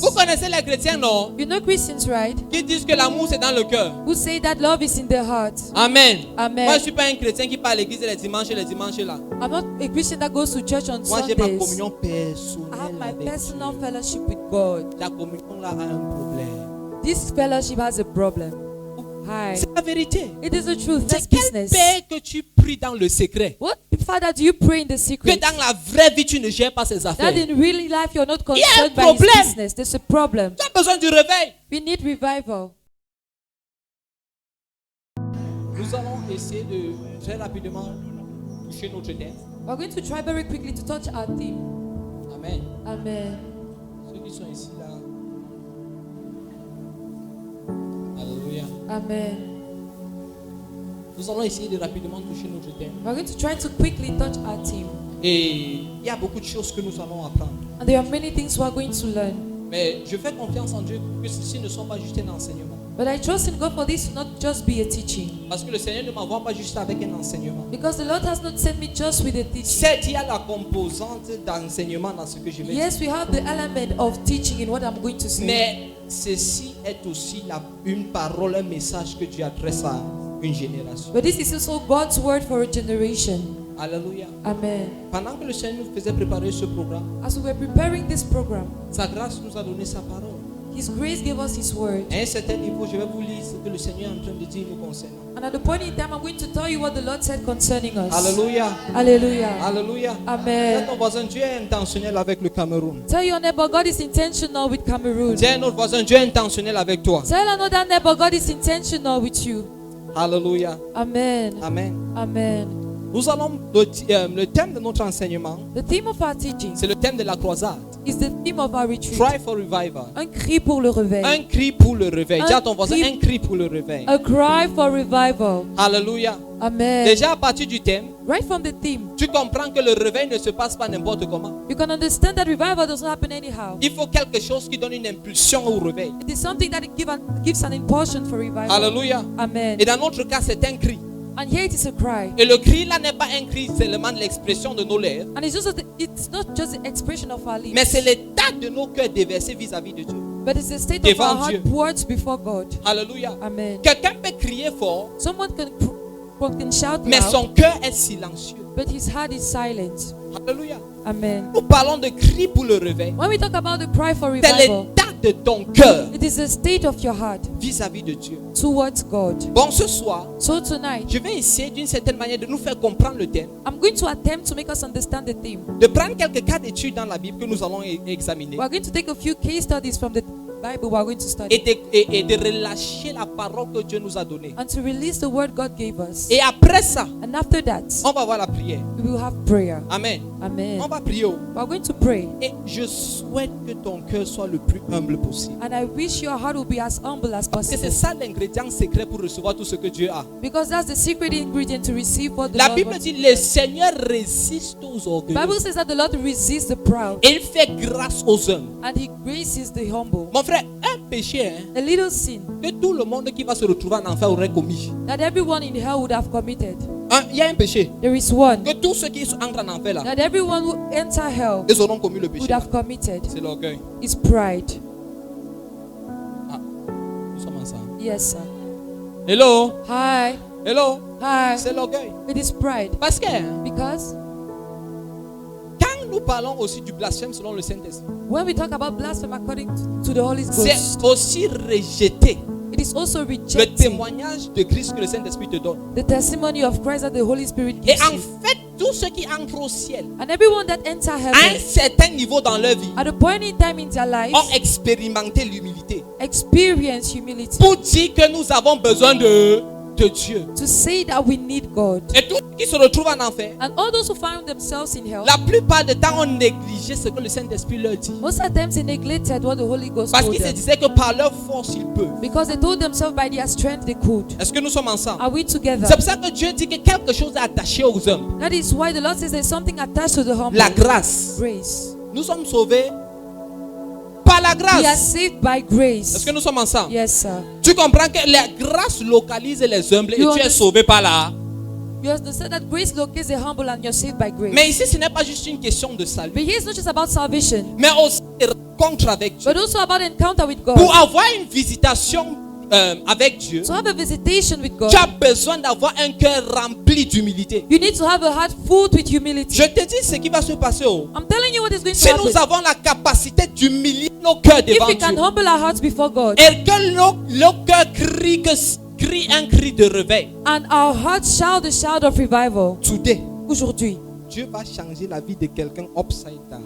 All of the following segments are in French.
Vous connaissez les chrétiens, non? You know Christians, right? Qui disent que l'amour c'est dans le cœur. Who say that love is in their heart. Amen. Amen. Moi je suis pas un chrétien qui part à l'église les dimanches là. I'm not a Christian that goes to church on Moi j'ai ma Sundays. communion I personnelle have my avec personal Dieu. fellowship with God. Ta communion là a un problème. This fellowship has a problem. Hi. C'est la vérité. It is the truth. That's C'est quel business. père que tu pries dans le secret? What father do you pray in the Que secret? dans la vraie vie tu ne gères pas ses That affaires. in real life you're not Il y a un concerned by his problème. business. There's a problem. Tu as besoin du réveil. We need revival. Nous allons essayer de très rapidement toucher notre thème. We're going to try very quickly to touch our theme. Amen. Amen. Ceux qui sont ici là. Alléluia. Amen. Nous allons essayer de rapidement toucher notre thème. We're going to try to quickly touch our theme. Et il y a beaucoup de choses que nous allons apprendre. And there are many things we are going to learn. Mais je fais confiance en Dieu que ceci ne soit pas juste un enseignement. But I trust in God for this to not just be a teaching. Parce que le Seigneur ne m'envoie pas juste avec un enseignement. Because the Lord has not sent me just with a teaching. Certes, il y a la composante d'enseignement dans ce que je vais dire. Yes, we have the element of teaching in what I'm going to say. Mais ceci est aussi une parole, un message que Dieu adresse à une génération. But this is also God's word for a generation. Alléluia. Amen. Pendant que le Seigneur nous faisait préparer ce programme, As we were preparing this program, sa grâce nous a donné sa parole. His grace gave us His word. À un certain niveau, je vais vous lire ce que le Seigneur est en train de dire nous concernant. And at the point in time, I'm going to tell you what the Lord said concerning us. Alléluia. Hallelujah. Alléluia. Amen. Dis à ton voisin, Dieu est intentionnel avec le Cameroun. Tell your neighbor, God is intentional with Cameroon. Dis à un autre voisin, Dieu est intentionnel avec toi. Tell another neighbor, God is intentional with you. Alléluia. Amen. Amen. Amen. Nous allons, le thème de notre enseignement, The theme of our teaching c'est le thème de la croisade. is the theme of our retreat. Cry for revival. Un cri pour le réveil. Un cri pour le réveil. Dis à ton voisin, cri- un cri pour le réveil. A cry for revival. Alléluia. Amen. Déjà à partir du thème, Right from the theme, tu comprends que le réveil ne se passe pas n'importe comment. you can understand that revival doesn't happen anyhow. Il faut quelque chose qui donne une impulsion au réveil. It is something that gives an impulsion for revival. Alléluia. Amen. Et dans notre cas, c'est un cri. And here it is a cry. Et le cri là n'est pas un cri seulement de l'expression de nos lèvres, And it's not just the expression of our lips, mais c'est l'état de nos cœurs déversés vis-à-vis de Dieu. but it's the state of devant our heart Dieu. towards before God. Alléluia. Amen. Quelqu'un peut crier fort, Someone can shout mais loud, son cœur est silencieux. but his heart is silent. Alléluia. Amen. Nous parlons de cri pour le réveil. When we talk about the cry for C'est revival, l'état de ton cœur it is the state of your heart vis-à-vis de Dieu. towards God. Bon, ce soir, So tonight, je vais essayer d'une certaine manière de nous faire comprendre le thème, I'm going to attempt to make us understand the theme. de prendre quelques cas d'études dans la Bible que nous allons examiner We're going to take a few case studies from the Bible we're going to study et de relâcher la parole que Dieu nous a donnée. and to release the word God gave us. Et après ça, And after that, on va voir la prière. we will have prayer. Amen. Amen. On va prier. We're going to pray. Et je souhaite que ton cœur soit le plus humble possible. And I wish your heart will be as humble as Parce que c'est possible. ça l'ingrédient secret pour recevoir tout ce que Dieu a. Because that's the secret ingredient to receive what the La Lord Bible wants. dit, le Seigneur résiste aux The orgueilleux. Bible says that the Lord resists the proud Et il fait grâce aux hommes. and He graces the humble. Mon frère, un péché hein, A little sin que tout le monde qui va se retrouver en enfer aurait commis. that everyone in hell would have committed. Il y a un péché There is one que tous ceux qui entrent en enfer là, that everyone who enter hell ils auront commis le péché. would have committed. C'est l'orgueil. Is pride. Nous sommes ensemble. Yes, sir. Hello, Hi. hello. Hi. C'est l'orgueil. It is pride. Parce que hein, Because quand nous parlons aussi du blasphème selon le Saint-Esprit, when we talk about blasphemy according to the Holy Ghost, c'est aussi rejeter it is also le rejecting témoignage de Christ que le Saint-Esprit te donne. the testimony of Christ that the Holy Spirit Et gives en you. fait, tous ceux qui entrent au ciel, And everyone that enter à un heaven, certain niveau dans leur vie, at a point in time in their lives, ont expérimenté l'humilité. experience humility. Pour dire que nous avons besoin de Dieu. To say that we need God. Et tous ceux qui se retrouvent en enfer, And all those who find themselves in hell, la plupart du temps ont négligé ce que le Saint-Esprit leur dit. most of the times they neglected what the Holy Ghost Parce told qu'ils se them. disaient que par leur force, ils peuvent. Because they told themselves by their strength they could. Est-ce que nous sommes ensemble? Are we together? C'est pour ça que Dieu dit que quelque chose est attaché aux hommes. That is why the Lord says there's something attached to the humble. La grâce. Grace. Nous sommes sauvés par la We are grâce. saved by grace. Est-ce que nous sommes ensemble? Yes, sir. Tu comprends que la grâce localise les humbles et You tu es understand- sauvé par là. You understand that grace locates the humble and you're saved by grace. Mais ici, ce n'est pas juste une question de salut, But here it's not just about salvation, mais aussi de rencontre avec Dieu. but also about encounter with God. Pour avoir une visitation avec Dieu, To have a visitation with God, tu as besoin d'avoir un cœur rempli d'humilité. you need to have a heart filled with humility. Je te dis ce qui va se passer. I'm telling you what is going to Si nous happen. avons la capacité d'humilier nos cœurs devant If we can Dieu, humble our hearts before God, et que nos cœurs crient un cri de réveil, and our hearts shout the shout of revival, today, aujourd'hui, Dieu va changer la vie de quelqu'un upside down.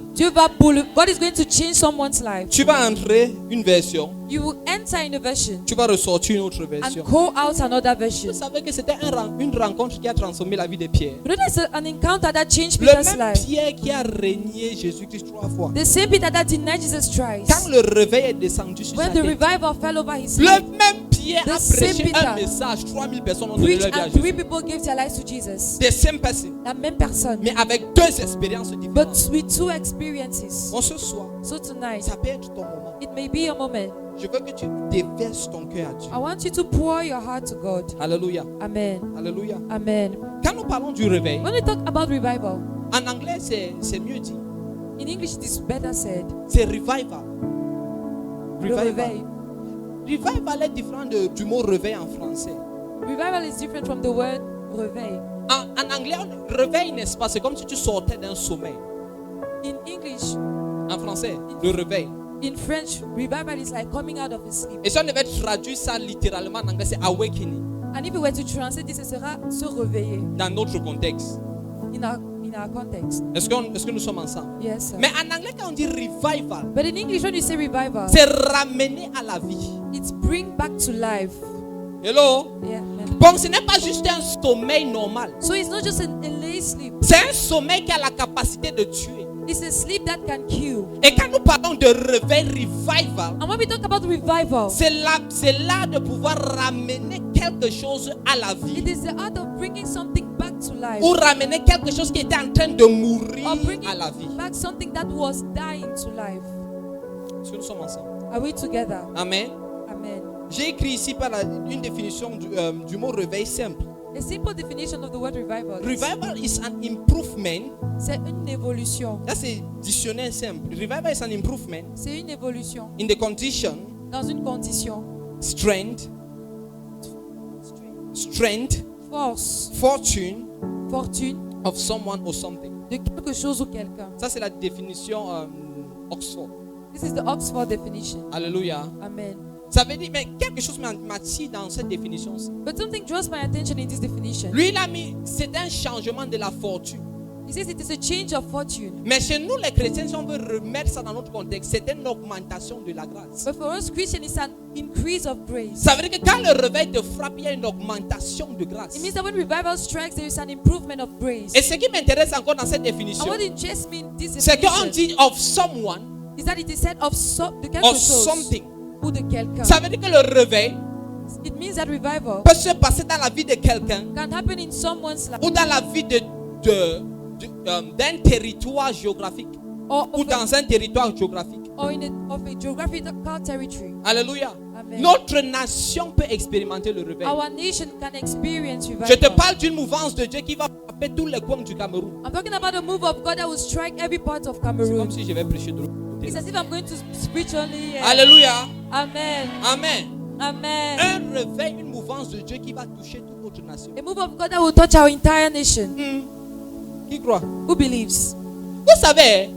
God is going to change someone's life. Tu vas entrer une version, You will enter in a version tu vas ressortir une autre and version. call out another version. Vous savez que c'était une rencontre qui a transformé la vie de Pierre. But there's an encounter that changed Le Peter's même life. Pierre qui a régné Jésus-Christ 3 fois. The same Peter that denied Jesus Quand Christ. le réveil est descendu sur sa When the tête, revival fell over his le life, même Pierre a The same prêché un Peter message. 3000 personnes ont donné preached leur vie à and Jésus. 3 people gave their lives to Jesus. The same person, La même personne, mais avec deux expériences but différentes. with 2 experiences. Bon, ce soir, So tonight, ça peut être ton moment. it may be a moment. Je veux que tu déverses ton cœur à Dieu. I want you to pour your heart to God. Alléluia. Amen. Alléluia. Amen. Quand nous parlons du réveil, When we talk about revival, en anglais, c'est mieux dit. in English it is better said. C'est revival. Le réveil. Revival est différent du mot réveil en français. Revival is different from the word réveil. En anglais, réveil, n'est-ce pas? C'est comme si tu sortais d'un sommeil. In English, En français, le réveil. in French, revival is like coming out of a sleep. Et si on devait traduire ça littéralement en anglais, c'est awakening. And if we were to translate this, ce sera se réveiller Dans notre contexte. in our context. Est-ce que nous sommes ensemble? Yes, sir. Mais en anglais, quand on dit revival, But in English, when you say revival, c'est ramener à la vie. it's bring back to life. Hello? Yeah. Bon, ce n'est pas juste un sommeil normal. So it's not just a lazy sleep. C'est un sommeil qui a la capacité de tuer. It's a sleep that can kill. Et quand nous parlons de réveil, revival, And when we talk about revival, c'est là de pouvoir ramener quelque chose à la vie. it is the art of bringing something back to life. Ou ramener quelque chose qui était en train de mourir Or bringing à la vie. back something that was dying to life. Est-ce que nous sommes ensemble? Are we together? Amen. Amen. J'ai écrit ici une définition du mot réveil simple. A simple definition of the word revival. Revival is an improvement. C'est une évolution. Là, c'est dictionnaire simple. Revival is an improvement C'est une évolution in the condition, dans une condition. strength, Force, fortune fortune of someone or something. de quelque chose ou quelqu'un. Ça, c'est la définition Oxford. This is the Oxford definition. Alléluia. Amen. Ça veut dire, mais quelque chose m'attire dans cette définition-ci. But something draws my attention in this definition. Lui, il a mis, c'est un changement de la fortune. He says it is a change of fortune. Mais chez nous, les chrétiens, si on veut remettre ça dans notre contexte, c'est une augmentation de la grâce. But for us Christians, it's an increase of grace. Ça veut dire que quand le réveil te frappe, il y a une augmentation de grâce. It means that when revival strikes, there is an improvement of grace. Et ce qui m'intéresse encore dans cette And définition, what interests me in this c'est qu'on definition dit of someone is that it is said of de quelque or chose something. ou de quelqu'un. Ça veut dire que le réveil It means that revival peut se passer dans la vie de quelqu'un can happen in someone's life ou dans la vie d'un territoire géographique or ou dans un territoire géographique. of a geographical territory. Alléluia. Amen. Notre nation peut expérimenter le réveil. Our nation can experience revival. Je te parle d'une mouvance de Dieu qui va frapper tous les coins du Cameroun. I'm talking about a move of God that will strike every part of C'est comme Cameroon. si je vais prêcher de l'autre côté. It's as if I'm going to preach only here. Alléluia. Amen. Amen. Amen. Un réveil, une mouvance de Dieu qui va toucher toute notre nation. A move of God that will touch our entire nation. Qui croit? Who believes? Vous savez,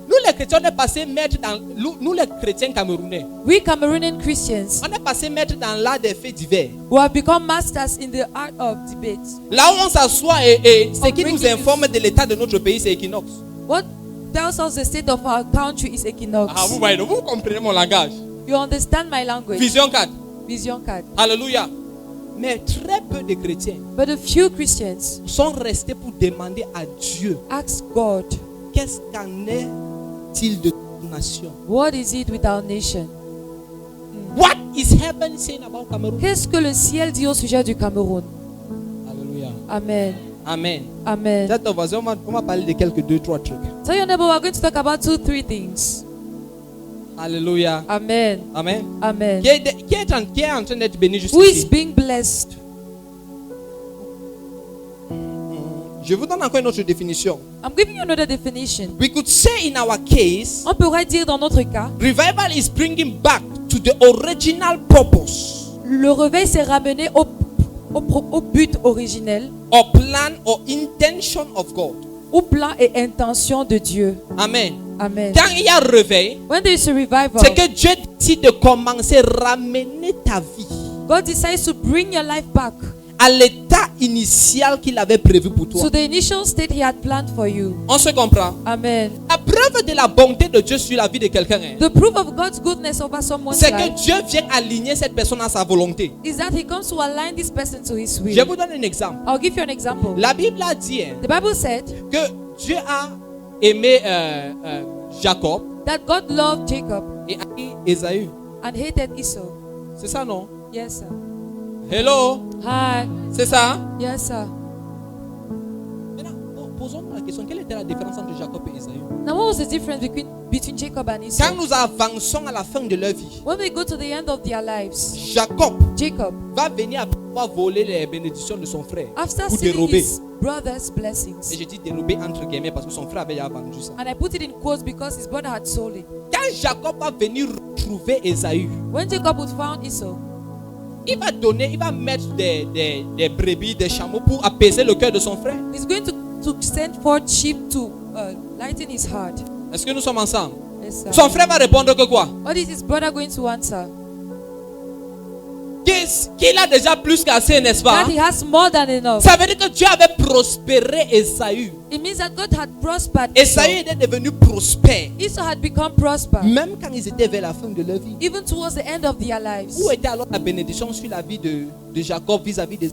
nous les chrétiens, on est passé maître dans nous les chrétiens camerounais. We Cameroonian Christians On est passé maître dans l'art des faits divers. who have become masters in the art of debate. Là où on s'assoit et ce qui nous breaking informe de l'état de notre pays, c'est Equinox. What tells us the state of our country is Equinox. Ah, vous voyez, vous comprenez mon langage. You understand my language? Vision 4. Vision card. Alléluia. Mais très peu de chrétiens But a few Christians sont restés pour demander à Dieu ask God, qu'est-ce qu'en est-il de notre nation. what is it with our nation? What is heaven saying about Cameroon? Qu'est-ce que le ciel dit au sujet du Cameroun? Alléluia. Amen. Amen. Amen. Là, ton voisin, on va parler de quelques 2-3 trucs. Tell your neighbor we're going to talk about 2-3 things. Alléluia. Amen. Amen. Amen. Qui est en train d'être béni Who is jusqu'ici? being blessed? Je vous donne encore une autre définition. I'm giving you another definition. We could say in our case, On pourrait dire dans notre cas, revival is bringing back to the original purpose le réveil s'est ramené au but originel, or plan or intention of God. au plan et intention de Dieu. Amen. Amen. Quand il y a réveil, When there is a revival, c'est que Dieu décide de commencer à ramener ta vie God decides to bring your life back à l'état initial qu'il avait prévu pour toi. to the initial state He had planned for you. On se comprend? Amen. La preuve de la bonté de Dieu sur la vie de quelqu'un, The proof of God's goodness over someone's c'est que life Dieu vient aligner cette personne à sa volonté. is that He comes to align this person to His Je will. vous donne un exemple. I'll give you an example. La Bible a dit The Bible said que Dieu a aimé Jacob that God loved Jacob et haï Ésaü. and hated Esau. C'est ça, non? Yes, sir. Hello? Hi. C'est ça? Yes, sir. Maintenant, posons-nous la question. Quelle était la différence entre Jacob et Ésaü? Now, what was the difference between Jacob and Esau? Quand nous avançons à la fin de leur vie, When we go to the end of their lives, Jacob Jacob, va venir après avoir volé les bénédictions de son frère after pour stealing dérober. his brother's Et blessings, je dis dérober entre guillemets parce que son frère avait déjà vendu ça. and I put it in quotes because his brother had sold it. Quand Jacob va venir retrouver Ésaü, When Jacob would found Esau, il va mettre des brebis, des chameaux pour apaiser le cœur de son frère. he's going to send forth sheep to lighten his heart. Est-ce que nous sommes ensemble? Yes, sir. Son frère va répondre que quoi? What is his brother going to answer? Qu'il a déjà plus qu'assez, n'est-ce pas? That he has more than enough. Ça veut dire que Dieu avait prospéré Ésaü. It means that God had prospered Ésaü Esau. était devenu prospère. Esau had become prosper. Même quand ils étaient vers la fin de leur vie. Even towards the end of their lives. Où était alors la bénédiction sur la vie de Jacob vis-à-vis des...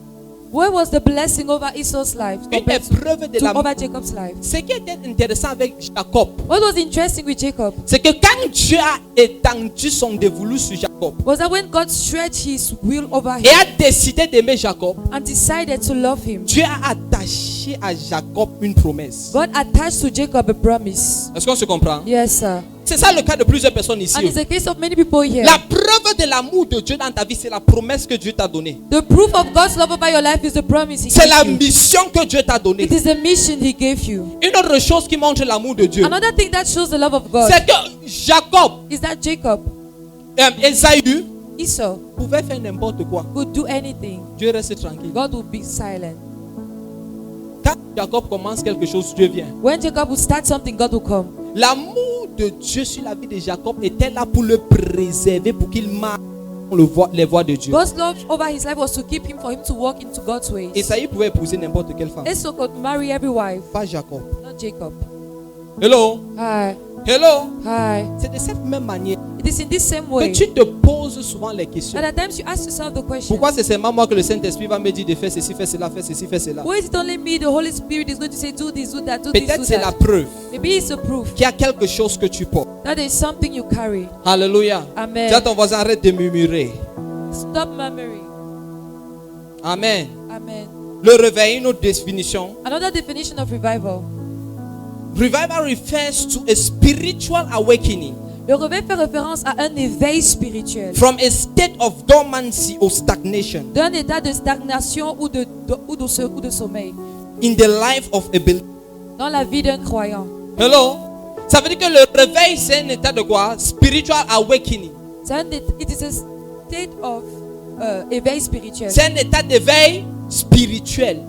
Where was the blessing over Esau's life Une compared des preuves de la... over Jacob's life? Ce qui était intéressant avec Jacob, What was interesting with Jacob c'est que quand Dieu a étendu son dévolu sur Jacob was that when God stretched his will over et him a décidé d'aimer Jacob, and decided to love him, Dieu a attaché à Jacob une promesse. God attached to Jacob a promise. Est-ce qu'on se comprend? Yes, sir. C'est ça le cas de plusieurs personnes ici. And it's the case of many people here. La preuve de l'amour de Dieu dans ta vie, c'est la promesse que Dieu t'a donnée. The proof of God's love over your life is the promise He C'est la gave you. mission que Dieu t'a donnée. It is the mission He gave you. Une autre chose qui montre l'amour de Dieu, Another thing that shows the love of God c'est que Jacob, is that Jacob, Ésaü, Esau, pouvait faire n'importe quoi. could do anything. Dieu reste tranquille. God would be silent. Quand Jacob commence quelque chose, Dieu vient. When Jacob would start something, God would come. L'amour de Dieu sur la vie de Jacob était là pour le préserver, pour qu'il marche les voies de Dieu. God's love over his life was to keep him, for him to walk into God's ways. Ésaü pouvait épouser n'importe quelle femme. Esau could marry every wife, Pas Jacob. not Jacob. Hello? Hi, Hello? hi. C'est de cette même manière It is in this same que way tu te poses souvent les questions. that at times you ask yourself the question, Pourquoi c'est seulement moi que le Saint-Esprit va me dire de faire ceci, faire cela, faire ceci, faire cela? why is it only me, the Holy Spirit is going to say do this, do that, do this, Peut-être do c'est la that? preuve Maybe it's a proof qu'il y a quelque chose que tu portes. that there is something you carry. Alléluia. Amen. Dis à ton voisin, arrête de murmurer. Stop murmuring. Amen. Amen. Le réveil, une autre définition. Another definition of revival. Revival refers to a spiritual awakening Le réveil fait référence à un éveil spirituel, from a state of dormancy or stagnation d'un état de stagnation ou de sommeil in the life of a believer. dans la vie d'un croyant. Hello? Ça veut dire que le réveil, c'est un état de quoi? Spiritual awakening. It is a state of éveil spirituel C'est un état d'éveil spirituel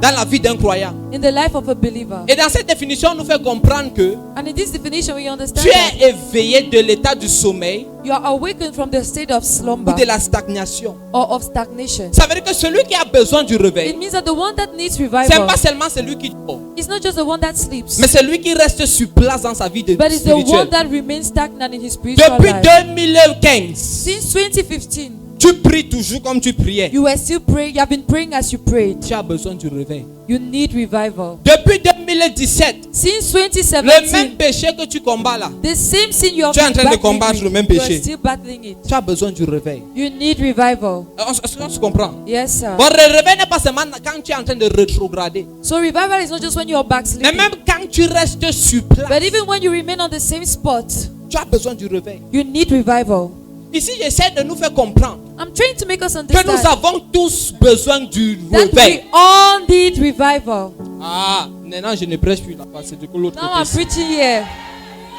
dans la vie d'un croyant. in the life of a believer. Et dans cette définition, on nous fait comprendre que And in this definition, we understand tu that es éveillé de l'état du sommeil you are awakened from the state of ou slumber de la stagnation. or of stagnation. Ça veut dire que celui qui a besoin du It réveil, means that the one that needs c'est revival pas seulement celui qui dort, is not just the one that sleeps, mais c'est lui qui reste sur place dans sa vie de but it's the one spirituelle. that remains stagnant in his spiritual Depuis life. 2015, Since 2015, tu pries toujours comme tu priais. you were still praying. You have been praying as you prayed. Tu as besoin du réveil. You need revival. Depuis 2017, Since le 2017, même péché que tu combats là, the same sin you are Tu es en train de battling combattre with, le même you are péché. still battling it. tu as besoin du réveil. You need revival. Est-ce qu'on se comprend? Yes, sir. Bon, le réveil n'est pas seulement quand tu es en train de rétrograder, So revival is not just when you are mais backsliding, même quand tu restes sur place, but even when you remain on the same spot, tu as besoin du réveil. you need revival. Ici, j'essaie de nous faire comprendre I'm trying to make us que nous understand avons tous besoin du that we réveil. all need revival. Ah, maintenant je ne prêche plus là-bas, c'est de l'autre Now I'm côté. preaching here.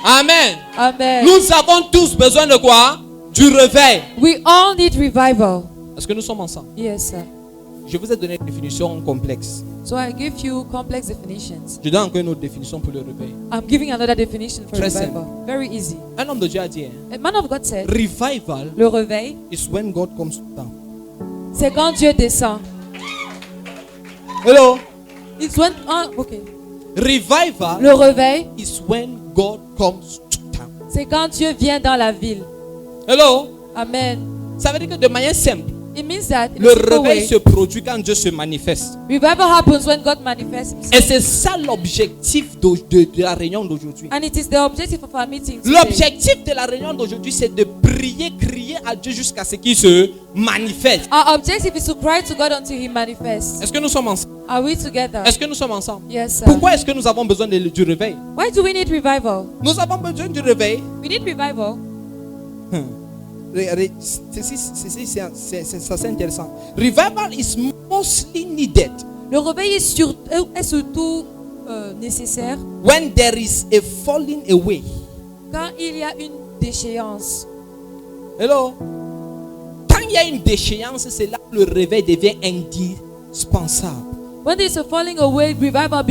Amen. Amen. Nous avons tous besoin de quoi? Du réveil. We all need revival. Est-ce que nous sommes ensemble? Yes, sir. Je vous ai donné une définition complexe. So I give you complex definitions. Je donne encore une autre définition pour le réveil. I'm giving another definition for Très revival. Very easy. Un homme de Dieu a dit, hein, A man of God said, revival le réveil, is when God comes down. c'est quand Dieu descend. Hello? It's when, okay. Revival Le réveil, is when God comes to town. c'est quand Dieu vient dans la ville. Hello? Amen. Ça veut dire que de manière simple, It means that in le a simple réveil way, se produit quand Dieu se manifeste. revival happens when God manifests himself. Et c'est ça l'objectif de la réunion d'aujourd'hui. And it is the objective of our meeting today. L'objectif de la réunion d'aujourd'hui, c'est de prier, crier à Dieu jusqu'à ce qu'il se manifeste. Our objective is to cry to God until he manifests. Est-ce que nous sommes ensemble? Are we together? Est-ce que nous sommes ensemble? Yes, sir. Pourquoi est-ce que nous avons besoin du réveil? Why do we need revival? Nous avons besoin du réveil. We need revival. C'est assez intéressant. Revival is mostly needed Le réveil est surtout nécessaire when there is a falling away. quand il y a une déchéance. Hello? Quand il y a une déchéance, c'est là que le réveil devient indispensable. When there is a falling away, revival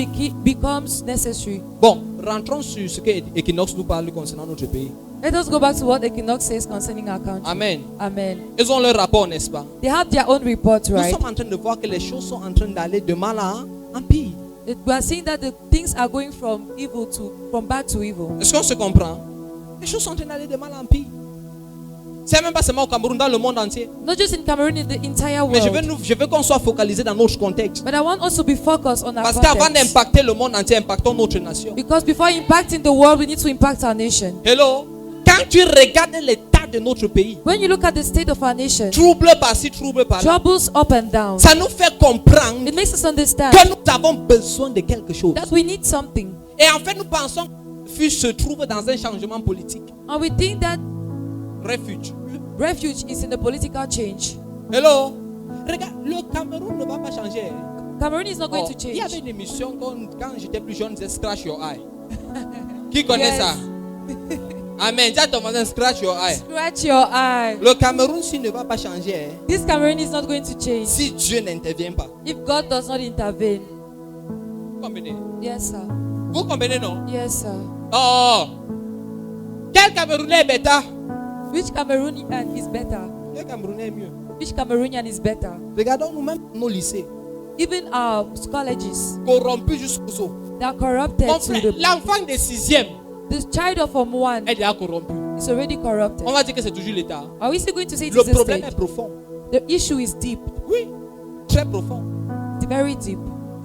becomes necessary. Bon, rentrons sur ce que Equinox nous parle concernant notre pays. Let us go back to what Equinox says concerning our country. Amen. Amen. Ils ont leur rapport, n'est-ce pas? They have their own report, Nous right? sommes en train de voir que les choses sont en train d'aller de mal en pire. We are seeing that the things are going from bad to evil. Est-ce qu'on se comprend? Les choses sont en train d'aller de mal en pire. C'est même pas seulement au Cameroun, dans le monde entier. Not just in Cameroon, in the entire Mais world. je veux qu'on soit focalisé dans notre contexte. But I want us to be focused on our Parce qu'avant context. d'impacter le monde entier, impactons notre nation. Because before impacting the world, we need to impact our nation. Hello? Quand tu regardes l'état de notre pays, When you look at the state of our nation, trouble par-ci, trouble par-là, troubles up and down, ça nous fait comprendre it makes us understand que nous avons besoin de quelque chose. that we need something. Et en fait, nous pensons que refuge se trouve dans un changement politique. And we think that Refuge. refuge is in a political change. Hello? Regarde, le Cameroun ne va pas changer. Cameroon is not going to Il y avait change. une émission quand j'étais plus jeune, c'est Scratch Your Eye. Qui connaît Yes. ça? Amen. Dis à ton voisin, Scratch Your Eye. Scratch your eye. Le Cameroun, s'il ne va pas changer, This Cameroon is not going to change si Dieu n'intervient pas. if God does not intervene. Vous comprenez? Yes, sir. Vous comprenez, non? Yes, sir. Oh! Quel Camerounais est bêta? Which Cameroonian is better? Quel Camerounais est mieux? Which Cameroonian is better? Regardons nous-mêmes nos lycées. Even our colleges, Corrompus jusqu'aux os. they are corrupted Mon to frère, the l'enfant de 6e the child of Form 1 est déjà corrompu. is already corrupted. On va dire que c'est toujours l'État. Are we still going to say it Le is the problème est state? profond. The issue is deep. Oui, très profond. It's very deep.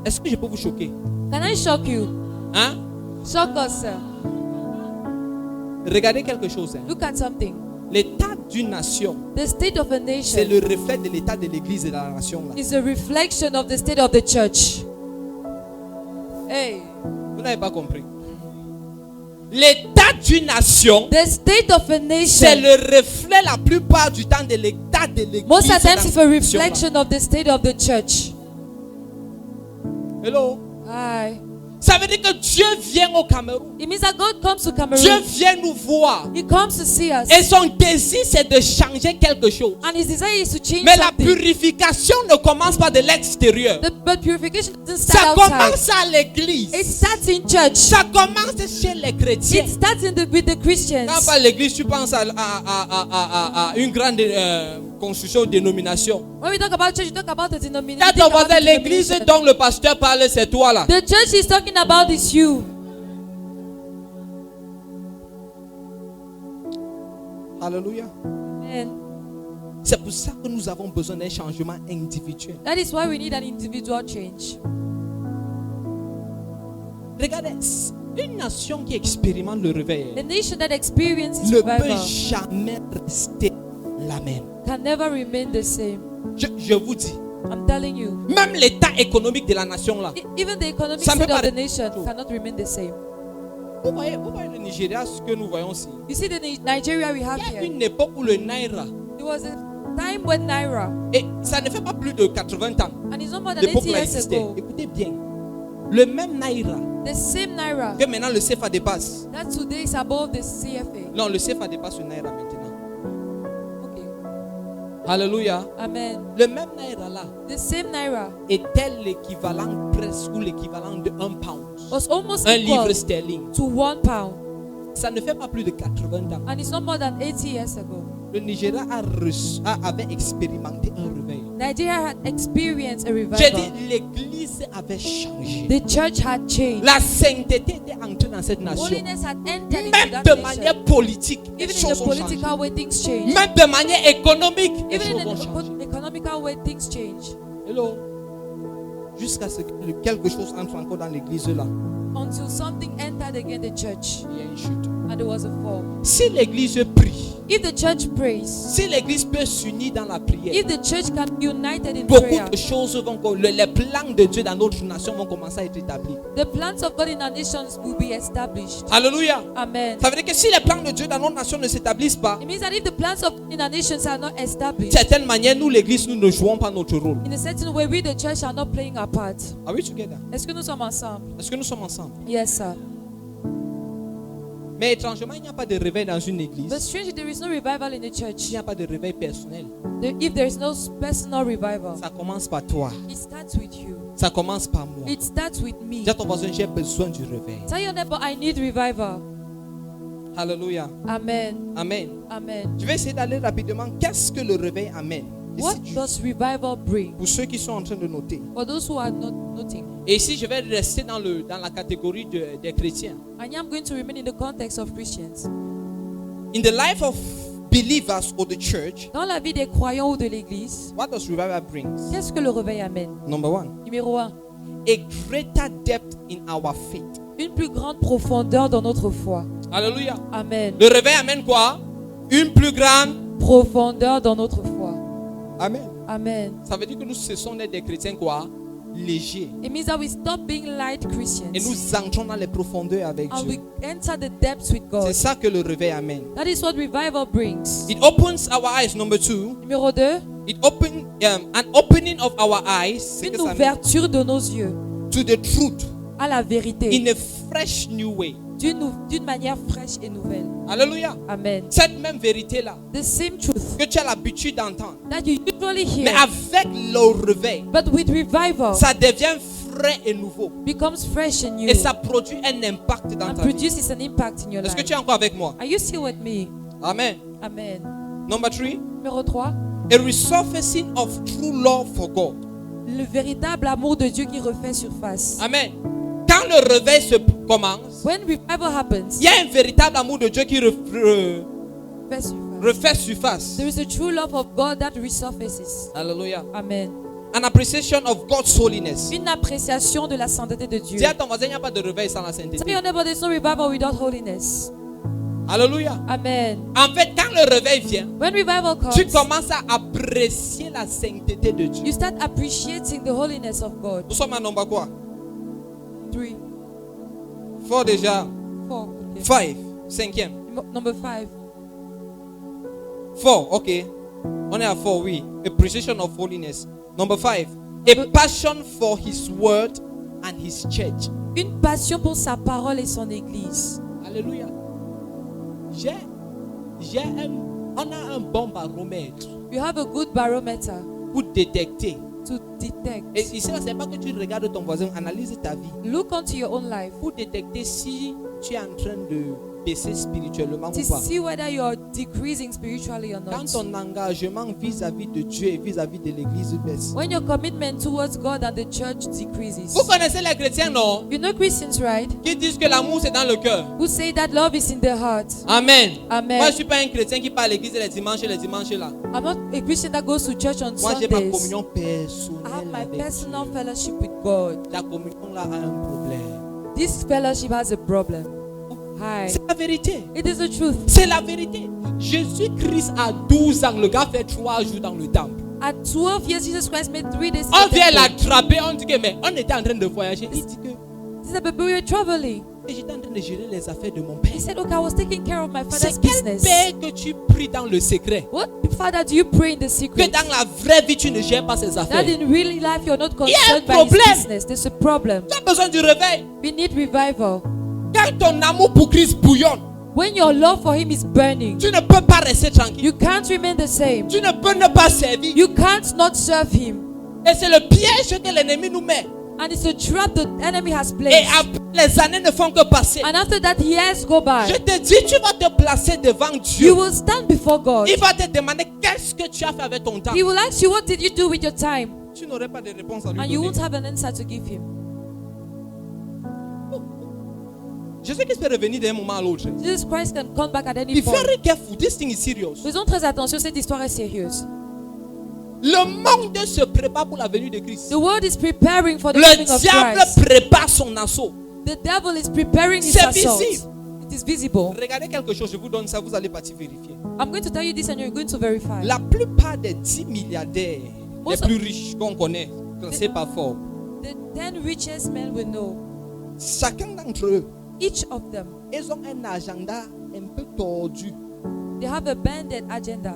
Est-ce que je peux vous choquer? Can I shock you? Hein? Shock us, sir. Regardez quelque chose. Hein. Look at something. L'état d'une nation, The state of a c'est nation le reflet de l'état de l'église et de la nation. Là. is a reflection of the state of the church. Hey. Vous n'avez pas compris. L'état d'une nation, The state of a c'est nation, le reflet la plupart du temps de l'état de l'église. most of the et de times, la it's a nation, là. reflection of the state of the church. Hello? Hi. Ça veut dire que Dieu vient au Cameroun. It means that God comes to Dieu Cameroon. vient nous voir. He comes to see us. Et son désir, c'est de changer quelque chose. And his desire is to change Mais la something. purification ne commence pas de l'extérieur. But purification doesn't Ça start outside. commence à l'église. It starts in church. Ça commence chez les chrétiens. It starts with the Christians. Quand pas l'église, tu penses à une grande construction de dénomination. When we talk about church, you talk about the Quand denomination. ton voisin, l'église dont le pasteur parle, c'est toi là. The church is talking about is you. Alléluia. And C'est pour ça que nous avons besoin d'un changement individuel. that is why we need an individual change. Regardez, une nation qui expérimente le réveil The nation that experiences ne peut revival jamais rester la même. can never remain the same. Je vous dis, I'm telling you. même l'état économique de la nation là. Even the economic Ça ne state peut of pas the nation cannot remain the same. Vous voyez le Nigeria, ce que nous voyons ici. You see the Nigeria we have Il y a here. une époque où le Naira, There was a time when Naira, et ça ne fait pas plus de 80 ans, and it's no more than l'époque 80 où elle years existait. ago. Écoutez bien. Le même Naira The same Naira que maintenant le CFA dépasse. that today is above the CFA. Non, le CFA dépasse le Naira maintenant. Okay. Alléluia. Amen. Le même Naira là The same Naira était l'équivalent presque ou l'équivalent de 1 pound. was almost Un equal livre sterling. to 1 pound. Ça ne fait pas plus de 80 ans. And it's not more than 80 years ago. Le Nigeria avait expérimenté un réveil. Nigeria had experienced a J'ai revival. dit, l'église avait changé. The church had changed. La sainteté était entrée dans cette nation. Holiness had entered into Même that de nation. manière politique, les Even in choses the ont changé. political way, things change. Même de manière économique, les Even choses ont in changé. the economical way, things change. Hello. Jusqu'à ce que quelque chose entre encore dans l'église là. Until something entered again the church. Il y a une chute. And there was a fall. Si l'église prie, If the church prays, si l'église peut s'unir dans la prière, if the church can be united in beaucoup prayer, de choses vont, les plans de Dieu dans notre nation vont commencer à être établis. the plans of God in our nations will be established. Alléluia. Amen. Ça veut dire que si les plans de Dieu dans notre nation ne s'établissent pas, It means that if the plans of God in our nations are not d'une established, certaine manière, nous l'église, nous ne jouons pas notre rôle. in a certain way, we the church are not playing our part. Are we together? Est-ce que nous sommes ensemble? Est-ce que nous sommes ensemble? Yes, sir. Mais étrangement, il n'y a pas de réveil dans une église. But strangely, there is no revival in the Il church. n'y a pas de réveil personnel. If there is no personal revival, Ça commence par toi. it starts with you. Ça commence par moi. It starts with me. Dis à ton voisin, j'ai besoin du réveil. Tell your neighbor, I need revival. Alléluia. Amen. Amen. Amen. Je vais essayer d'aller rapidement. Qu'est-ce que le réveil amène? Et What si tu- does revival bring? Pour ceux qui sont en train de noter. For those who are not noting, Et ici, je vais rester dans la catégorie des chrétiens. I am going to remain in the context of Christians. In the life of believers or the church, Dans la vie des croyants ou de l'Église, what does revival bring? qu'est-ce que le réveil amène? Number one, Numéro 1, a greater depth in our faith. une plus grande profondeur dans notre foi. Alléluia. Amen. Le réveil amène quoi? Une plus grande. Profondeur dans notre foi. Amen. Amen. Ça veut dire que nous cessons d'être des chrétiens quoi? Légers. It means that we stop being light Christians Et nous entrons dans les profondeurs avec and we Dieu. enter the depths with C'est God. ça que le réveil amène. That is what revival brings. It opens our eyes. Number two, Numéro 2, it open an opening of our eyes. C'est que une ça amène ouverture de nos yeux to the truth à la vérité in a fresh new way. d'une manière fraîche et nouvelle. Alléluia. Amen. Cette même vérité là The same truth que tu as l'habitude d'entendre, that you usually mais hear, avec le réveil, but with revival, ça devient frais et nouveau. becomes fresh and new Et ça produit un impact dans and ta vie. produces an impact in your Est-ce que life. tu es encore avec moi? Are you still with me? Amen. Amen. Number three, Numéro 3, a resurfacing of true love for God. le véritable amour de Dieu qui refait surface. Amen. Quand le réveil se commence, When revival happens, il y a un véritable amour de Dieu qui refait surface. refait surface. There is a true love of God that resurfaces. Alléluia. Amen. An appreciation of God's holiness. Une appréciation de la sainteté de Dieu. Dis à ton voisin, il n'y a pas de réveil sans la Tell sainteté. your neighbor there's no revival without holiness. Alléluia. Amen. En fait, quand le réveil vient, When revival tu comes, commences à apprécier la sainteté de Dieu. you start appreciating the holiness of God. Nous sommes à nombre quoi? 3, 4 déjà. 4. 5. Cinquième. Number 5. 4, ok. On est à 4, oui. Appreciation of holiness. Number 5. A passion for his word and his church. Une passion pour sa parole et son église. Alléluia. On a un bon baromètre You have a good barometer pour détecter. to detect. Et ici, ce n'est pas que tu regardes ton voisin, analyse ta vie Look onto your own life pour détecter si tu es en train de baisser spirituellement to ou pas. see whether you're decreasing spiritually or Quand not. ton engagement vis-à-vis de Dieu et vis-à-vis de l'église baisse. When your commitment towards God and the church decreases. Vous connaissez les chrétiens, non? You know Christians, right? Qui disent que l'amour c'est dans le cœur. Who say that love is in their heart. Amen. Amen. Moi, je ne suis pas un chrétien qui part à l'église les dimanches là. I'm not a Christian that goes to church on Moi, j'ai ma Sundays. communion I personnelle have my avec personal Dieu. fellowship with God. Ta communion là a un problème. This fellowship has a problem. Hi. C'est la vérité. It is the truth. C'est la vérité. Jésus-Christ à 12 ans, le gars fait 3 jours dans le temple. At 12 years, Jesus Christ made 3 days. On vient l'attraper, on dit que mais on était en train de voyager. Il dit que He said, but we were traveling. Et j'étais en train de gérer les affaires de mon père. He said, okay, I was taking care of my father's C'est quel business. père que tu pries dans le secret? What father do you pray in the Que secret? dans la vraie vie, tu ne gères pas ses affaires. That in real life you're not y a un concerned by his problème. business. There's a problem. Tu as besoin du réveil. We need revival. Quand ton amour pour Christ bouillonne, When your love for him is burning, tu ne peux pas rester tranquille. you can't remain the same. Tu ne peux ne pas servir. You can't not serve him. Et c'est le piège que l'ennemi nous met. And it's a trap the enemy has Et placed. après, les années ne font que passer. And after that, years go by. Je te dis, tu vas te placer devant You Dieu. will stand before God. Il va te demander qu'est-ce que tu as fait avec ton temps. He will ask you, what did you do with your time? Tu n'aurais pas de réponse à lui And you donner. won't have an answer to give him. Jésus-Christ peut revenir d'un moment à l'autre. Jesus Christ can come back at any Be point. very careful. This thing is serious. Faisons très attention, cette histoire est sérieuse. Le monde se prépare pour la venue de Christ. The world is preparing for the Le coming of diable Christ. prépare son assaut. The devil is preparing his C'est assault. visible. It is visible. Regardez quelque chose, je vous donne ça, vous allez partir vérifier. I'm going to tell you this and you're going to verify. La plupart des 10 milliardaires les Most plus riches qu'on connaît, classés par Forbes, The 10 richest men we know, chacun d'entre eux, each of them, ils ont un agenda un peu tordu. they have a banded agenda.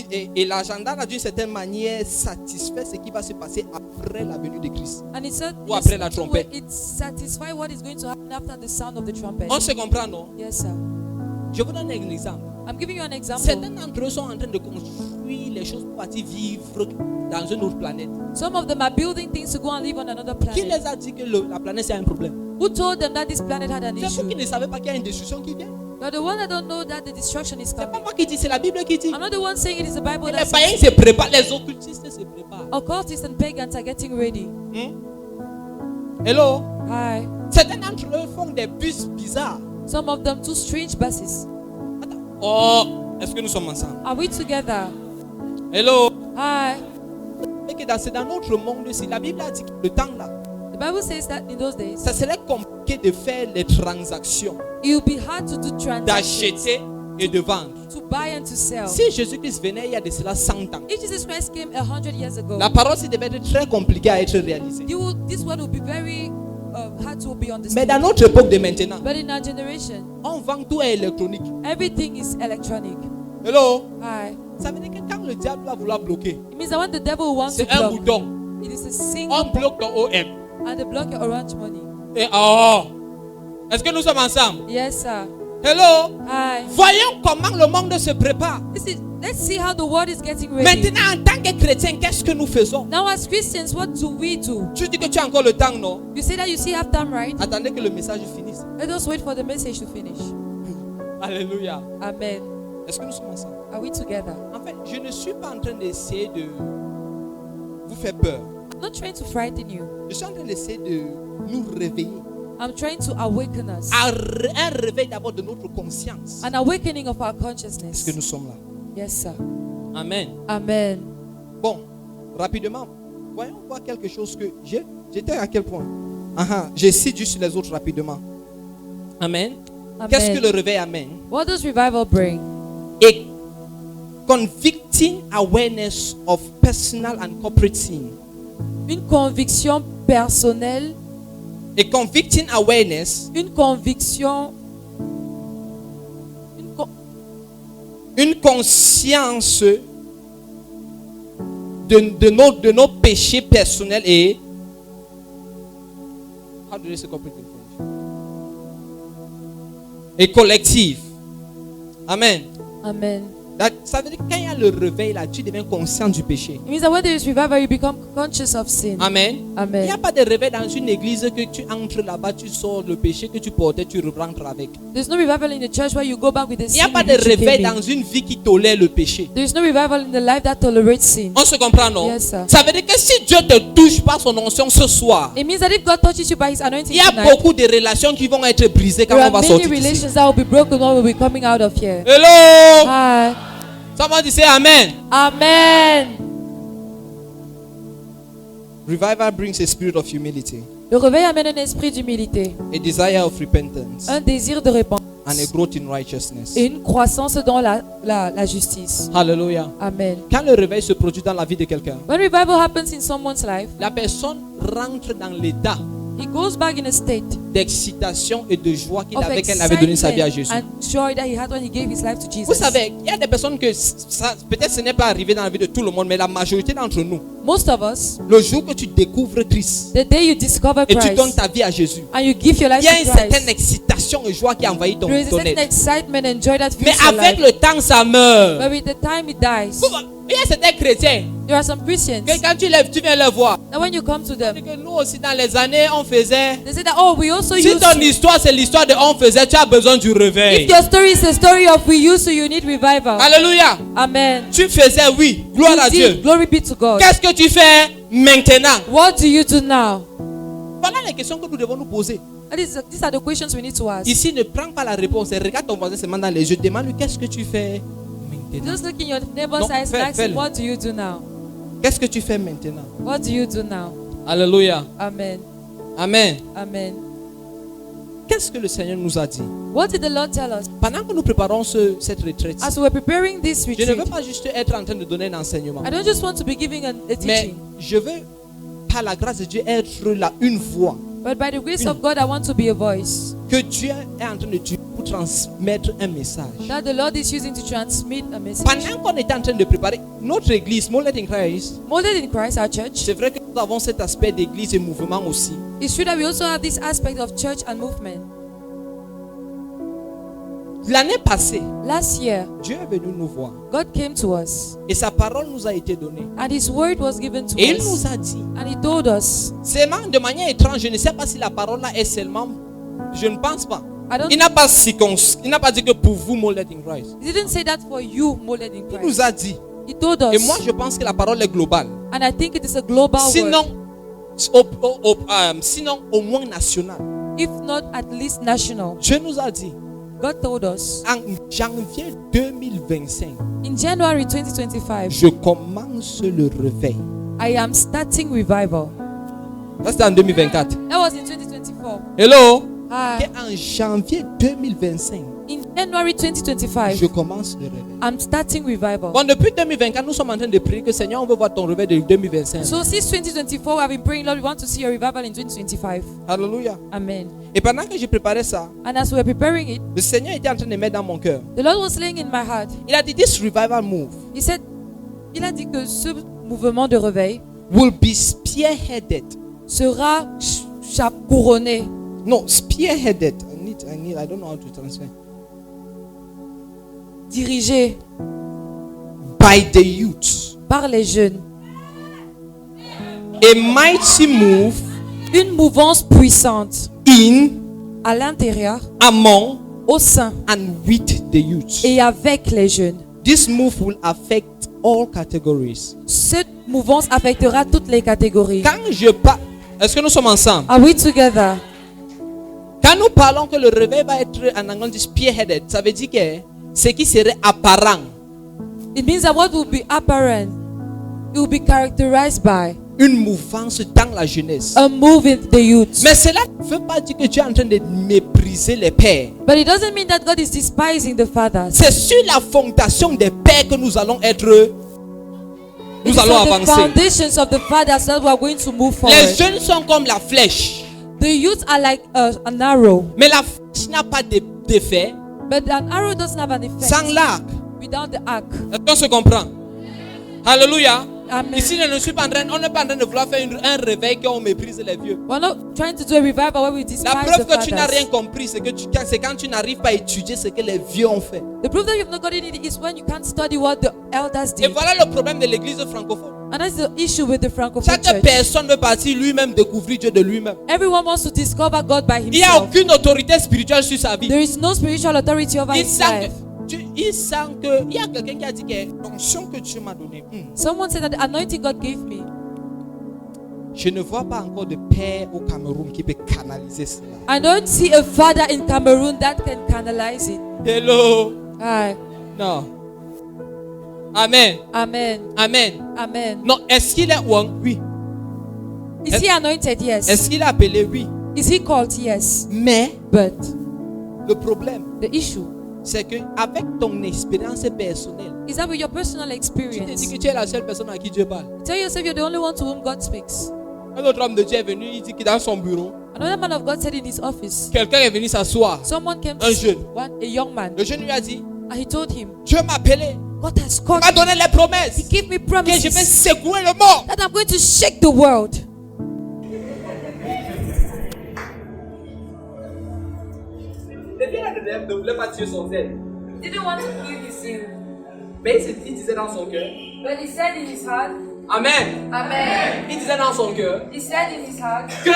Et l'agenda, d'une certaine manière, satisfait ce qui va se passer après la venue de Christ. And it's a, Ou après la trompette. it satisfies what is going to happen after the sound of the trumpet. On se comprend, non? Yes, sir. Je vous donne un exemple. I'm giving you an example. Certains d'entre eux sont en train de construire les choses pour partir vivre dans une autre planète. Some of them are building things to go and live on another Qui planet. les a dit que la planète c'est un problème? Who told them that this planet had an C'est vous qui issue? ne savez pas qu'il y a une destruction qui vient. You're the one that don't know that the destruction is C'est pas coming. moi qui dis, c'est la Bible qui dit. I'm not the one saying it is the Bible Et that les says païens it. se préparent, les occultistes se préparent. Occultists and pagans are getting ready. Hello? Hi. Certains d'entre eux font des bus bizarres. Some of them two strange buses. Attends. Oh, est-ce que nous sommes ensemble? Are we together? Hello? Hi. Et que c'est dans notre monde aussi. La Bible a dit que le temps là, The Bible says that in those days, ça serait compliqué de faire les transactions, it will be hard to do transactions, d'acheter et de vendre. to buy and to sell. Si Jésus-Christ venait il y a de cela 100 ans, If Jesus Christ came 100 years ago, la parole devait être très compliquée à être réalisée. this word will be very hard to be Mais understood. dans notre époque de maintenant, But in our generation, on vend tout à électronique. everything is electronic. Hello? Hi. Ça veut dire que quand le diable va vouloir bloquer, It means that when the devil wants to c'est un block, bouton. it is a single On bloque ton OM. and they block your orange money. Et oh! Est-ce que nous sommes ensemble? Yes, sir. Hello? Hi. Voyons comment le monde se prépare. Let's see how the world is getting ready. Maintenant, en tant que chrétien, qu'est-ce que nous faisons? Now, as Christians, what do we do? Tu dis que tu as encore le temps, non? You say that you still have time, right? Attendez que le message finisse. Let us wait for the message to finish. Alléluia. Amen. Est-ce que nous sommes ensemble? Are we together? En fait, je ne suis pas en train d'essayer de vous faire peur. I'm not trying to frighten you. Je suis en train d'essayer de nous réveiller. I'm trying to awaken us. Un réveil d'abord de notre conscience. An awakening of our Est-ce consciousness. que nous sommes là? Yes, sir. Amen. Amen. Bon, rapidement, voyons voir quelque chose que j'étais à quel point? Je cite juste les autres rapidement. Amen. Qu'est-ce que le réveil amène? What does revival bring? A convicting awareness of personal and corporate sin. Une conviction personnelle, A convicting awareness, une conviction, une conscience de nos péchés personnels et how do you say corporate in French? Et collectif. Amen. Amen. Ça veut dire que quand il y a le réveil là, tu deviens conscient du péché. It means that when there is revival, you become conscious of sin. Amen. Il Amen. n'y a pas de réveil dans une église que tu entres là-bas, tu sors le péché que tu portais, tu rentres avec. There's no revival in the church where you go back with the Il n'y a sin pas in de which you réveil came dans in. une vie qui tolère le péché. There's no revival in the life that tolerates sin. On se comprend, non? Yes, sir. Ça veut dire que si Dieu te touche par son onction ce soir, It means that if God touches you by His anointing il y a tonight, beaucoup de relations qui vont être brisées quand there on are va many sortir d'ici. relations that will be broken when we will be coming out of here. Hello! Hi. Someone dit Amen. Amen. Revival brings a spirit of humility, Le réveil amène un esprit d'humilité, a desire of repentance, un désir de repentance and a growth in righteousness. et une croissance dans la justice. Hallelujah. Amen. Quand le réveil se produit dans la vie de quelqu'un, When revival happens in someone's life, la personne rentre dans l'état He goes back in a state d'excitation et de joie qu'il of avait quand il avait donné sa vie à Jésus. excitement and joy that he had when he gave his life to Jesus. Vous savez, il y a des personnes que ça, peut-être ce n'est pas arrivé dans la vie de tout le monde, mais la majorité d'entre nous, Most of us, le jour que tu découvres Christ the day you discover et tu donnes Christ ta vie à Jésus, and you give your life il y a to une certaine Christ, excitation et joie qui envahit ton there is a certain être. excitement and joy that Mais fills your avec life. le temps, ça meurt. But with the time it dies, Il y a certains chrétiens there are some Christians que quand tu viens les voir, that when you come to them, que nous aussi dans les années on faisait. they say that, oh, we also Si used ton to. histoire c'est l'histoire de on faisait, tu as besoin du réveil. If your story is a story of we used to, you need revival. Alléluia. Amen. Tu faisais, oui, gloire à You Dieu. did. Glory be to God. Qu'est-ce que tu fais maintenant? What do you do now? Voilà les questions que nous devons nous poser. And these are the questions we need to ask. Ici, ne prends pas la réponse et regarde ton voisin seulement dans les yeux. Demande-lui qu'est-ce que tu fais maintenant. Just look in your neighbor's Non, eyes and ask fais-le. him, what do you do now? Qu'est-ce que tu fais maintenant? What do you do now? Alléluia. Amen. Amen. Amen. Qu'est-ce que le Seigneur nous a dit? What did the Lord tell us? Pendant que nous préparons cette retraite, As we were preparing this je ne veux retreat, pas juste être en train de donner un enseignement, I don't just want to be giving a mais teaching, je veux, par la grâce de Dieu, être là une voix but by the grace of God, I want to be a voice que Dieu est en train de tuer pour transmettre un message. that the Lord is using to transmit a message. Pendant qu'on était en train de préparer notre église, Molded in Christ, Molded in Christ, our church, c'est vrai que nous avons cet aspect d'église et mouvement aussi. it's true that we also have this aspect of church and movement. L'année passée, Last year, Dieu est venu nous voir God came to us et sa parole nous a été donnée. and His word was given to Et il us. nous a dit, And He told us, seulement de manière étrange, je ne sais pas si la parole là est seulement, je ne pense pas. I don't, Il n'a pas dit que pour vous, Molded in Christ. He didn't say that for you, Molded in Il Christ. nous a dit, He told et us, moi je pense que la parole est globale. and I think it is a global Sinon, word, sinon au moins national. if not at least national. Dieu nous a dit, God told us, en janvier 2025, in January 2025, je commence le réveil. I am starting revival. Ça c'était en 2024. That was in 2024. Hello? Hi. Et en janvier 2025, In January 2025, je commence le réveil. I'm starting revival. Bon, depuis 2024, nous sommes en train de prier que Seigneur, on veut voir ton réveil de 2025. So since 2024, I've been praying, Lord, we want to see a revival in 2025. Alléluia. Amen. Et pendant que j'ai préparé ça, And as we were preparing it, le Seigneur était en train de mettre dans mon cœur. the Lord was laying in my heart. Il a dit, this revival move He said, il a dit que ce mouvement de réveil will be spearheaded. sera couronné. No, spearheaded. I don't know how to translate. Dirigé By the youth. par les jeunes. A mighty move Une mouvance puissante in, à l'intérieur, among, au sein and with the youth. et avec les jeunes. This move will affect all categories. Cette mouvance affectera toutes les catégories. Quand je parle, est-ce que nous sommes ensemble? Are we together? Quand nous parlons que le réveil va être en anglais dit spearheaded, ça veut dire que ce qui serait apparent, It means that what will be apparent, it will be characterized by une mouvance dans la jeunesse. a move in the youth. Mais cela ne veut pas dire que Dieu est en train de mépriser les pères. But it doesn't mean that God is despising the fathers. C'est sur la fondation des pères que nous allons être, It nous is allons on the avancer. foundations of the fathers that we are going to move forward. Les jeunes sont comme la flèche, The youth are like an arrow, mais la flèche n'a pas d'effet but an arrow doesn't have an effect sans l'arc. without the arc. Est-ce qu'on se comprend? Alléluia. Amen. Ici, on n'est pas en train de vouloir faire un réveil qu'on méprise les vieux. We're not trying to do a revival where we La despise preuve the que tu n'as fathers. rien compris, c'est quand tu n'arrives pas à étudier ce que les vieux ont fait. The proof that you've not gotten it is when you can't study what the elders Et did. voilà le problème de l'église francophone. And that's the issue with the Francophone Chaque church. personne veut partir lui-même découvrir Dieu de lui-même. Everyone wants to discover God by Il n'y a himself. aucune autorité spirituelle sur sa vie. There is no spiritual authority over Il his sent life. il sent que il y a quelqu'un qui a dit que l'onction que Dieu m'a donnée, Someone said that the anointing God gave me, je ne vois pas encore de père au Cameroun qui peut canaliser cela. I don't see a father in Cameroon that can canalize it. Hello. Aye. Non. Amen. Amen. Amen. Amen. Non, est-ce qu'il est ouang? Oui. Is he anointed? Yes. Est-ce qu'il est appelé? Oui. Is he called? Yes. Mais But le problème, the issue c'est que avec ton expérience personnelle, is that with your personal tu te experience, dis que tu es la seule personne à qui Dieu parle. tell yourself you're the only one to whom God speaks. Un autre homme de Dieu est venu, il dit que dans son bureau, Another man of God said in his office, quelqu'un est venu s'asseoir. someone came Un to see jeune. a young man, Le jeune lui a dit, and he told him, Dieu m'a appelé, God has called m'a me. donné les He promesses gave me que je vais promises secouer le monde. that I'm going to shake the world. Le vieux ne voulait pas tuer son zèle. Didn't want to kill his zeal, Mais il disait dans son cœur, but he said in his heart, Amen. Amen. Il disait dans son cœur He said in his heart, que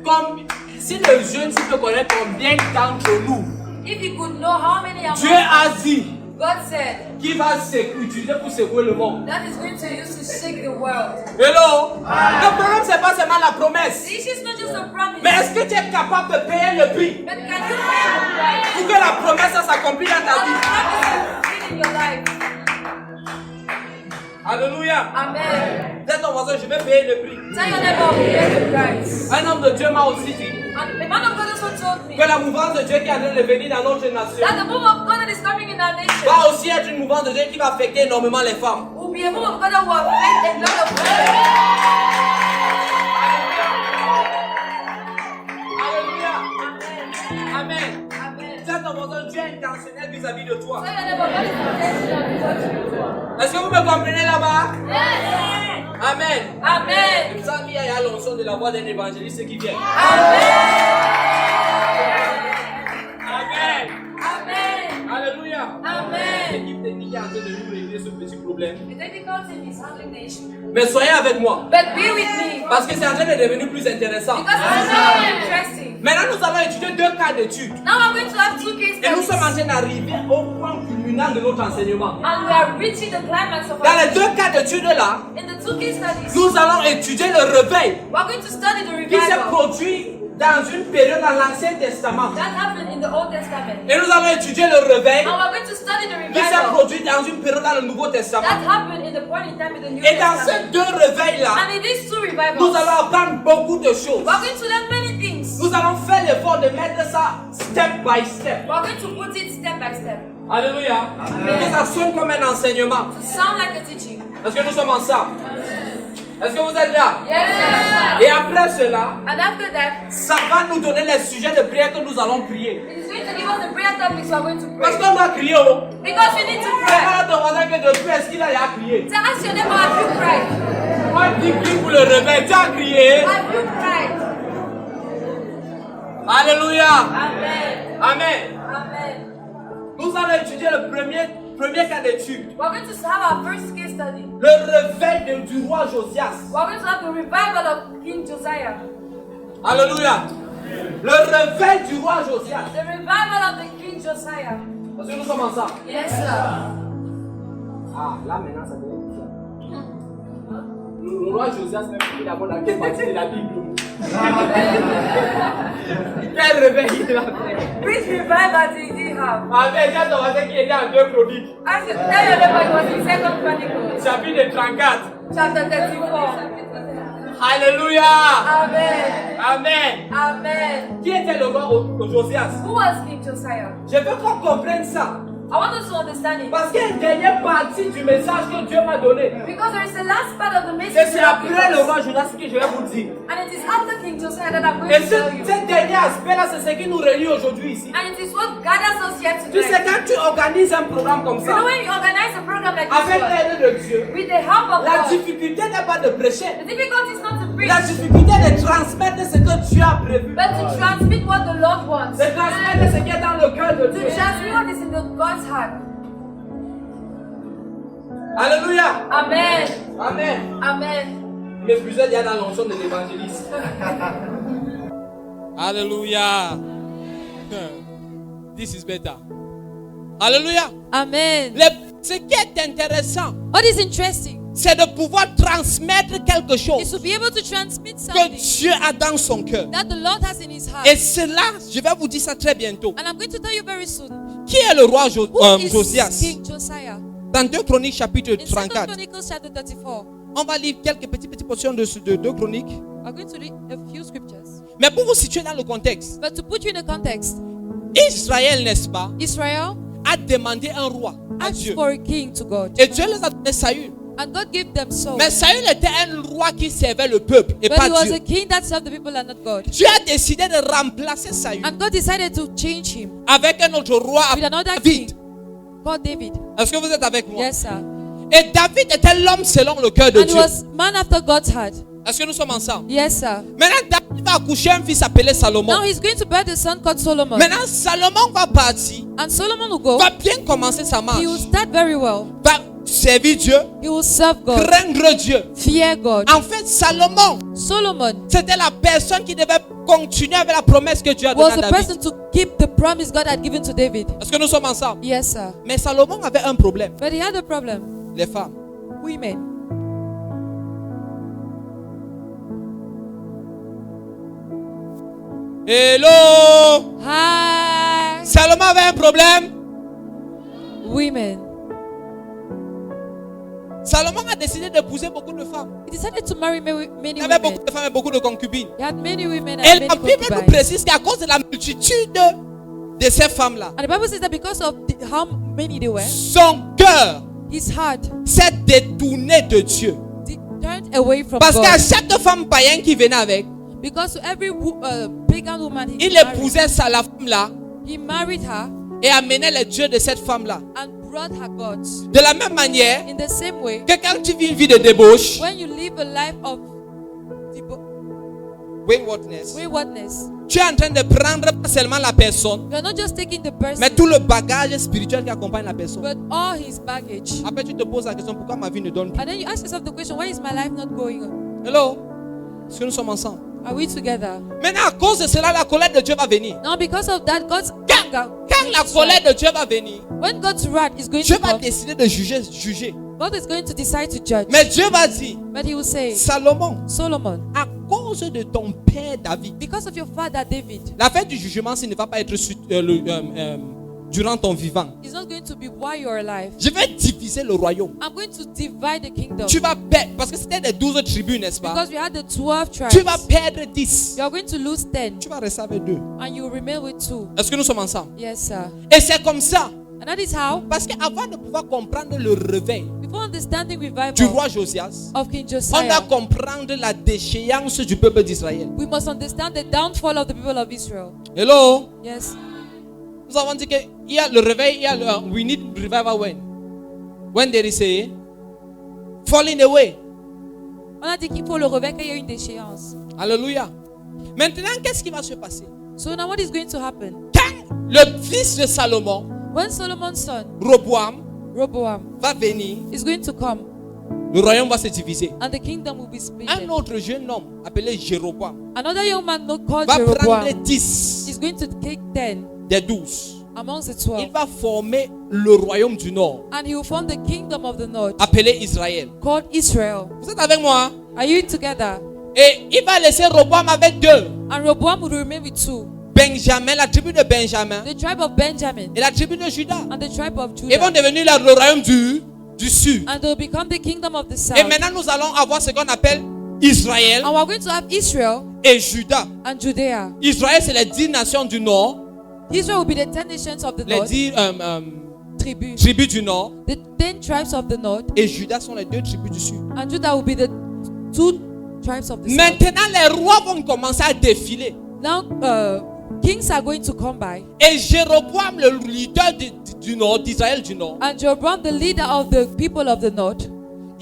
comme si le jeune s'il peut connaître combien d'entre nous, if he could know how many among Dieu us, a dit God said qu'il va utiliser pour secouer le monde. that is going to use to shake the world. Hello? Le problème c'est pas seulement la promesse. The issue is not just a promise, Mais est-ce que tu es capable de payer le prix but can you pay the price pour que la promesse s'accomplisse dans ta for the vie? promises in your life? Alléluia. Amen. Dis à ton voisin, je vais payer le prix. Tell your neighbor, pay the price. Un homme de Dieu m'a aussi dit And the man of God also told me que la mouvance de Dieu qui est en train de venir dans notre nation that the move of God that is coming in our nation va aussi être une mouvance de Dieu qui va affecter énormément les femmes. will be a move of God that will affect a lot of people. Alléluia. Amen. Amen. Amen. Dis à ton voisin, Dieu est intentionnel vis-à-vis de toi. Tell your neighbor, God is intentional towards you. Est-ce que vous me comprenez là-bas? Yes. Amen. Amen. Il semble qu'il y a l'onction de la voix d'un évangéliste qui vient. Amen. Amen. Amen. Alléluia. Amen. L'équipe technique est en train de nous régler ce petit problème. The difficulty is handling the issue. Mais soyez avec moi. But be with me. Parce que c'est en train de devenir plus intéressant. Because it's so interesting. Maintenant, nous allons étudier 2 cas d'études. Now I'm going to have 2 case Et nous sommes en studies. train d'arriver au point culminant de notre enseignement. And we are reaching the climax of Dans our les 2 cas d'études-là, In the 2 case studies, nous allons étudier le réveil we are going to study the qui s'est revival produit dans une période dans l'Ancien Testament. that happened in the Old Testament. Et nous allons étudier le réveil And we are going to study the qui s'est revival produit dans une période dans le Nouveau that Testament. happened in the point in time in the New Et dans Testament. ces 2 réveils-là, And in these 2 nous revivals, allons apprendre beaucoup de choses. we are going to learn many things. Nous allons faire l'effort de mettre ça step by step. We are going to put it step by step Alléluia. Que ça sonne comme un enseignement. to sound like a teaching. Est-ce que nous sommes ensemble? Est-ce que vous êtes là? Yes. Et après cela, And after that, ça va nous donner les sujets de prière que nous allons prier. it is going to give us the prayer topics we are going to Parce pray. qu'on doit crier. Oh. Because we need to pray. Demande à ton voisin que depuis, est-ce qu'il a crié? So ask your neighbor, have you cried? Moi, je dis prie pour le réveil. Tu as crié. Have you cried? Alléluia. Amen. Amen. Amen. Nous allons étudier le premier cas d'étude. We are going to have our first case study. Le réveil du roi Josias. We are going to have the revival of King Josiah. Alléluia. Le réveil du roi Josias. The revival of the King Josiah. Parce que nous sommes ensemble. Yes, sir. Ah, là maintenant ça devient bizarre. Le roi Josias même il a dans quelle partie de la Bible? Quel réveil il a fait? Which revival did he have? Avec un voisin qui était en 2 Chroniques, Ask your tell your neighbor it was in 2 Chronicles, chapitre 34. chapter 34. Alléluia. Amen. Amen. Amen. Qui était le roi Josias? Who was King Josiah? Je veux qu'on comprenne ça. I want us to understand it. Parce qu'il y a une dernière partie du message que Dieu m'a donné. Because there is the last part of the Et message c'est that I've après le given us. roi Jonas que je vais vous dire. And it is after King Josiah that I'm going Et to tell you. ce dernier aspect-là, c'est ce qui nous réunit aujourd'hui ici. And it is what gathers us here Tu sais, tonight. quand tu organises un programme comme You know, ça, when you organize a program like avec this one, l'aide de Dieu, with the help of la God, difficulté n'est pas de prêcher. the difficulty is not to preach, La difficulté est de transmettre ce que Dieu a prévu. but to transmit what the Lord wants. De transmettre ce qui est dans le cœur de To Dieu. transmit what is in God's heart. Alléluia. Amen. Amen. Amen. Mais plusieurs il y a dans l'onction de l'évangéliste. Alléluia. This is better. Alléluia. Amen. Ce qui est intéressant, What is interesting c'est de pouvoir transmettre quelque is chose to be able to transmit que something Dieu a dans son cœur. that the Lord has in His heart. Et cela, je vais vous dire ça très bientôt. And I'm going to tell you very soon. Qui est le roi Who is Josias? King Josiah? Dans 2 Chroniques chapitre In 2 34, Chronicles chapter 34, on va lire quelques petites portions de 2 Chroniques. we're going to read a few scriptures. Mais pour vous situer dans le contexte, But to put you in a context, Israël, n'est-ce pas, Israel a demandé un roi à asked Dieu. for a king to God. Et Dieu les a donné Saül. And God gave them souls. Mais Saül était un roi qui servait le peuple et But pas he was Dieu. a king that served the people and not God. Dieu a décidé de remplacer Saül And God decided to change him avec un autre roi, with another David. king called David. Est-ce que vous êtes avec moi? Yes, sir. Et David était l'homme selon le cœur de And he Dieu. was man after God's heart. Est-ce que nous sommes ensemble? Yes, sir. Maintenant, David va accoucher un fils appelé Salomon. Now he's going to bear the son called Solomon. Maintenant, Salomon va partir, And Solomon will go. va bien commencer sa marche, He will start very well. va servir Dieu, He will serve God. craindre Dieu. Fear God. En fait, Salomon, Solomon c'était la personne qui devait continuer avec la promesse que Dieu a donnée was à the David. person to keep the promise God had given to David. Est-ce que nous sommes ensemble? Yes, sir. Mais Salomon avait un problème, But he had a problem. les femmes. Women. Hello! Hi. Salomon avait un problème. Women. Salomon a décidé d'épouser beaucoup de femmes. He decided to marry many Il avait women. beaucoup de femmes et beaucoup de concubines. He had many women Et and la many Bible nous concubines. précise qu'à cause de la multitude de ces femmes-là, And the Bible says that because of how many they were, son cœur his heart s'est détourné de Dieu. turned away from Parce qu'à God. chaque femme païenne qui venait avec, Because to every pagan woman il married, épousait la femme-là he married her et amenait les dieux de cette femme-là. and brought her gods. De la même manière In the same way, que quand tu vis une vie de débauche, when you live a life of waywardness, tu es en train de prendre pas seulement la personne, you're not just taking the person, mais tout le bagage spirituel qui accompagne la personne. but all his baggage. Après, tu te poses la question, pourquoi ma vie ne donne plus? And then you ask yourself the question, why is my life not going on? Hello? Est-ce que nous sommes ensemble? Are we together? Maintenant, à cause de cela, la colère de Dieu va venir. Now, because of that, God's anger, Quand la colère de Dieu va venir, when God's wrath is going Dieu to va come, décider de juger. God is going to decide to judge. Mais Dieu va dire, But he will say, Salomon, Solomon, à cause de ton père David, because of your father David, la fête du jugement, ce ne va pas être durant ton vivant. it's not going to be while you're alive. Je vais diviser le royaume. I'm going to divide the kingdom. Tu vas perdre, parce que c'était les 12 tribus, n'est-ce pas? Because we had the 12 Tu tribes. vas perdre 10. You are going to lose 10 Tu vas rester avec 2. and you will remain with 2. Est-ce que nous sommes ensemble? Yes, sir. Et c'est comme ça. And that is how, Parce qu'avant de pouvoir comprendre le réveil before understanding du revival roi Josias, of King on doit Josiah, comprendre la déchéance du peuple d'Israël. we must understand the downfall of the people of Israel. Hello? Yes. Nous avons dit qu'il y a le réveil, il y a le we need revival when? When there is a falling away. On a dit qu'il faut le réveil quand il y a une déchéance. Alléluia. Maintenant, qu'est-ce qui va se passer? So now what is going to happen? Quand le fils de Salomon, When Solomon's son, Roboam, Rehoboam, va venir, is going to come le royaume va se diviser. and the kingdom will be split. Un autre jeune homme appelé Jéroboam Another young man called va prendre Jeroboam 10 is going to take 10 des 12. amongst the Il 12. va former le royaume du nord, And he will form the kingdom of the north appelé Israël. called Israel. Vous êtes avec moi? Are you together? Et il va laisser Roboam avec 2. And Rehoboam will remain with 2. Benjamin, la tribu de Benjamin The tribe of Benjamin et la tribu de Juda. and the tribe of Ils vont Judah. devenir le royaume du sud. And they will become the kingdom of the south. Et maintenant, nous allons avoir ce qu'on appelle Israël And we're going to have Israel et Juda. and Judea. Israël, c'est les 10 nations du nord, Israel will be the 10 nations of the les north, 10 tribus. tribus du nord. The 10 tribes of the north, Et Juda sont les 2 tribus du sud. and Judah will be the 2 tribes of the south. Maintenant, les rois vont commencer à défiler. Now, kings are going to come by, Et Jéroboam, le leader du nord, d'Israël du nord, and Jeroboam, the leader of the people of the north,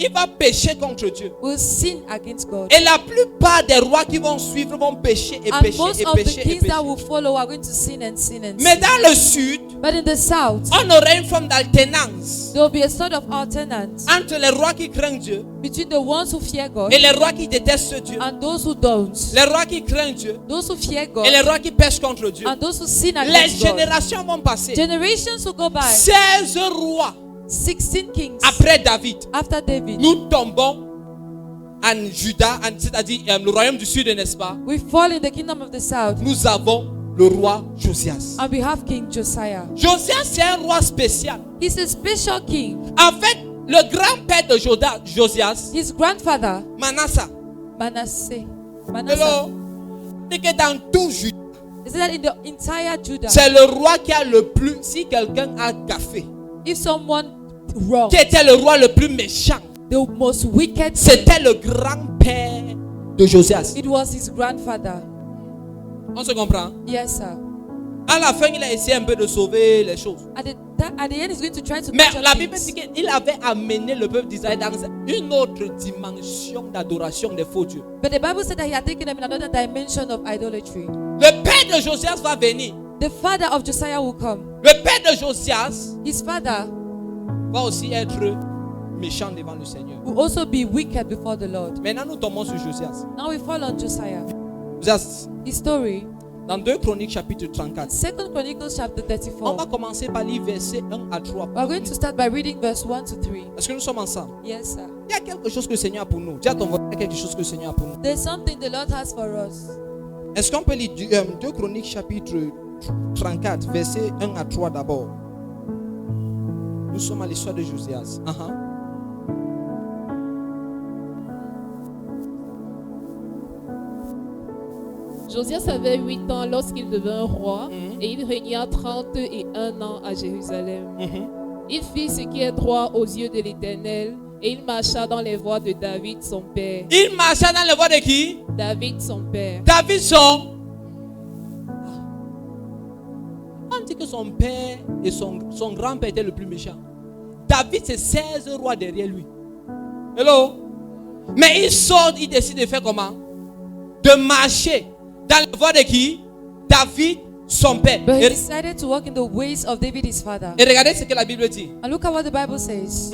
il va pécher contre Dieu. will sin against God. Et la plupart des rois qui vont suivre vont pécher et And pécher most et of the pécher et kings that pécher. will follow are going to sin and sin and Mais sin. dans le sud, But in the south, on aurait une forme d'alternance there will be a sort of alternance entre les rois qui craignent Dieu between the ones who fear God et les rois qui détestent Dieu. and those who don't. Les rois qui craignent Dieu Those who fear God et les rois qui pêchent contre Dieu. and those who sin Les against God. générations vont passer. Generations will go by. 16 rois 16 kings après David. after David. Nous tombons en Juda, c'est-à-dire le royaume du sud, n'est-ce pas? We fall in the kingdom of the south Nous avons le roi Josias. and we have King Josiah. Josias, c'est un roi spécial. He's a special king. En fait, le grand-père de Josias, His grandfather, Manasseh, Manasseh. hello, c'est que dans tout Juda, Is that in the entire Judah, c'est le roi qui a le plus, si quelqu'un a gaffé, if someone wrong, qui était le roi le plus méchant, the most wicked. C'était le grand-père de Josias. It was his grandfather. On se comprend? Yes, sir. À la fin, il a essayé un peu de sauver les choses. At the end, he's going to try to. Mais catch la up Bible things. dit qu'il avait amené le peuple d'Israël dans une autre dimension d'adoration des faux dieux. But the Bible said that he had taken them in another dimension of idolatry. Le père de Josias va venir. The father of Josiah will come. Le père de Josias His father va aussi être méchant devant le Seigneur. will also be wicked before the Lord. Maintenant, nous tombons sur Josias. Now we fall on Josiah. Josias, His story. dans 2 Chroniques chapitre 34. 2 Chronicles chapter On va 34. commencer par lire versets 1 à 3. We are going to start by reading verse 1 to 3. Est-ce que nous sommes ensemble? Yes, sir. Il y a quelque chose que le Seigneur a pour nous. Dis à ton voisin, il y a quelque chose que le Seigneur a pour nous. There's something the Lord has for us. Est-ce qu'on peut lire 2 Chroniques chapitre 34, versets 1 à 3 d'abord? Nous sommes à l'histoire de Josias. Josias avait 8 ans lorsqu'il devint roi et il régna 31 ans à Jérusalem. Il fit ce qui est droit aux yeux de l'Éternel et il marcha dans les voies de David son père. Il marcha dans les voies de qui? David son père. David son. On dit que son père et son grand-père étaient le plus méchant. David, c'est 16 rois derrière lui. Hello? Mais il sort, il décide de faire comment? De marcher dans les voies de qui? David, son père. But he decided to walk in the ways of David, his father. Et regardez ce que la Bible dit. And look at what the Bible says.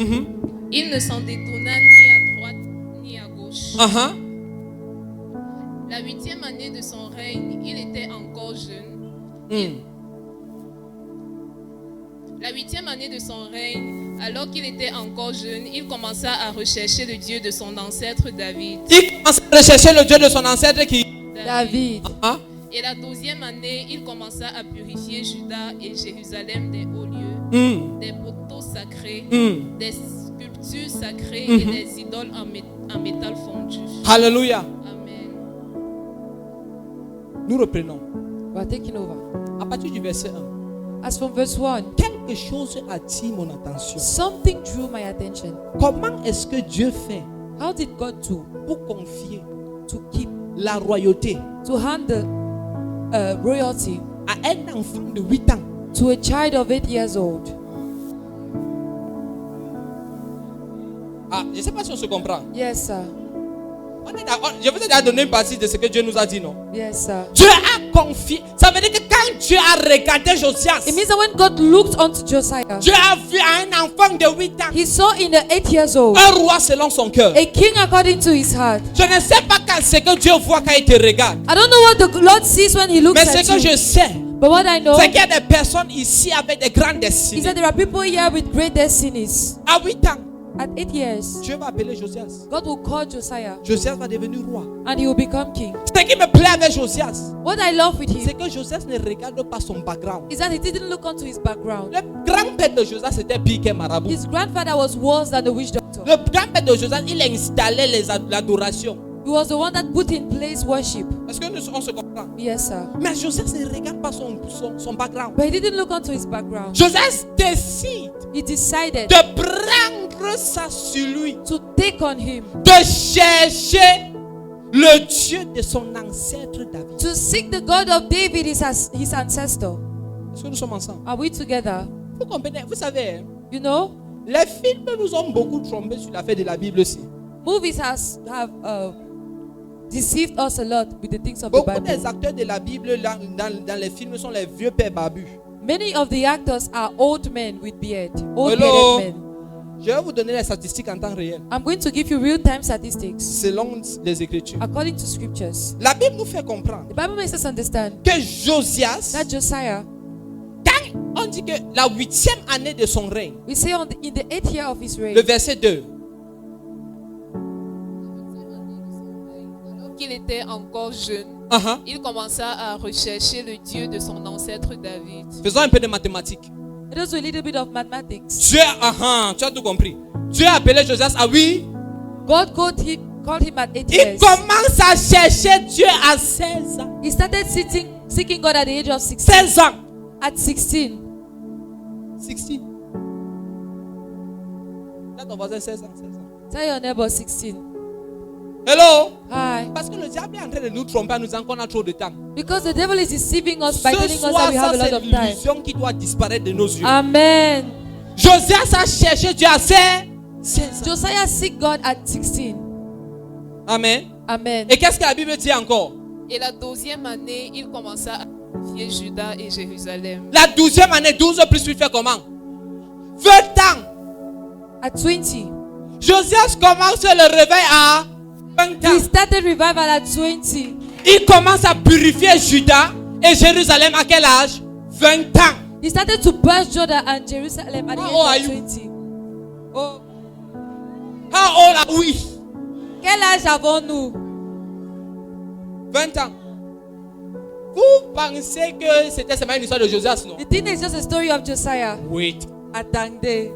Il ne s'en détourna ni à droite ni à gauche. La 8e année de son règne, il était encore jeune. La 8e année de son règne, alors qu'il était encore jeune, il commença à rechercher le Dieu de son ancêtre David. Il commença à rechercher le Dieu de son ancêtre qui? David. Et la 12e année, il commença à purifier Juda et Jérusalem des hauts lieux, des poteaux sacrés, des sculptures sacrées et des idoles en métal fondu. Alléluia. Amen. Nous reprenons. We are taking over. À partir du verset 1. As from verse 1, Quelque chose attire mon attention. something drew my attention. Comment est-ce que Dieu fait How did God do pour confier to keep, la royauté to hand the royalty à un enfant de 8 ans? to a child of 8 years old? Je ne sais pas si on se comprend. Yes, sir. Je vous ai déjà donné une partie de ce que Dieu nous a dit, non? Yes, sir. Dieu a confié. Ça veut dire que quand Dieu a regardé Josias, It means that when God looked onto Josiah, Dieu a vu à un enfant de 8 ans he saw in the 8 years old un roi selon son cœur. a king according to his heart. Je ne sais pas ce que Dieu voit quand il te regarde. I don't know what the Lord sees when he looks Mais ce at que you. je sais, But what I know c'est qu'il y a des personnes ici avec des grandes is destinées. that there are people here with great destinies. À 8 ans, At 8 years, Dieu va appeler Josias. God will call Josiah Josias va devenir roi. and he will become king. Ce qui me plaît avec Josias, What I love with c'est him que Josias ne regarde pas son background. is that he didn't look onto his background. Le grand-père de Josias, c'était pire qu'un marabout. His grandfather was worse than the witch doctor. Le grand-père de Josias, il installait l'adoration. He was the one that put in place worship. Est-ce que on se comprend? Yes, sir. Mais Josias ne regarde pas son background. But he didn't look onto his background. Josias décide He decided de prendre ça sur lui, to take on him, de chercher le Dieu de son ancêtre David. to seek the God of David, his ancestor. Est-ce que nous sommes ensemble? Are we together? Vous comprenez? Vous savez, You know, les films nous ont beaucoup trompés sur l'affaire de la Bible aussi. movies have deceived us a lot with the things of the Beaucoup Bible. des acteurs de la Bible dans les films sont les vieux pères barbus. Many of the actors are old men with beard, old Hello. bearded men. Je vais vous donner les statistiques en temps réel, I'm going to give you real-time statistics selon les Écritures. according to scriptures. La Bible nous fait comprendre The Bible makes us understand que Josias, that Josiah, quand on dit que la 8e année de son règne, we say in the 8th year of his reign, le verset 2, Qu'il était encore jeune, il commença à rechercher le Dieu de son ancêtre David. faisons un peu de mathématiques. it was a little bit of mathematics. Dieu, tu as tout compris. Dieu a appelé Josias à 8. God called him at 8 Il years. commence à chercher Dieu à 16 ans. He started seeking God at the age of 16. 16 ans. At 16. 16. Là, ton voisin, 16 ans. 16 ans. Tell your neighbor 16. Hello? Hi. Parce que le diable est en train de nous tromper en nous disant qu'on a trop de temps. Because the devil is deceiving us by Ce telling us soir, that we have ça a lot c'est of time. l'illusion qui doit disparaître de nos yeux. Amen. Josias a cherché Dieu à 16 ans. Josiah seek God at 16. Amen. Amen. Et qu'est-ce que la Bible dit encore? Et la 12e année, il commença à purifier Juda et Jérusalem. La 12e année, 12 plus 8 fait comment? 20 ans. At 20. Josias commence le réveil à 20 He ans. started revival at 20. Il commence à purifier Juda et Jérusalem à quel âge? 20 ans. He started to purge Judah and Jerusalem at the How old are age of you? 20. Oh. How old are we? Quel âge avons-nous? 20 ans. Vous pensez que c'était seulement une histoire de Josias, non? You think it's just a story of Josiah? Wait. Attendez.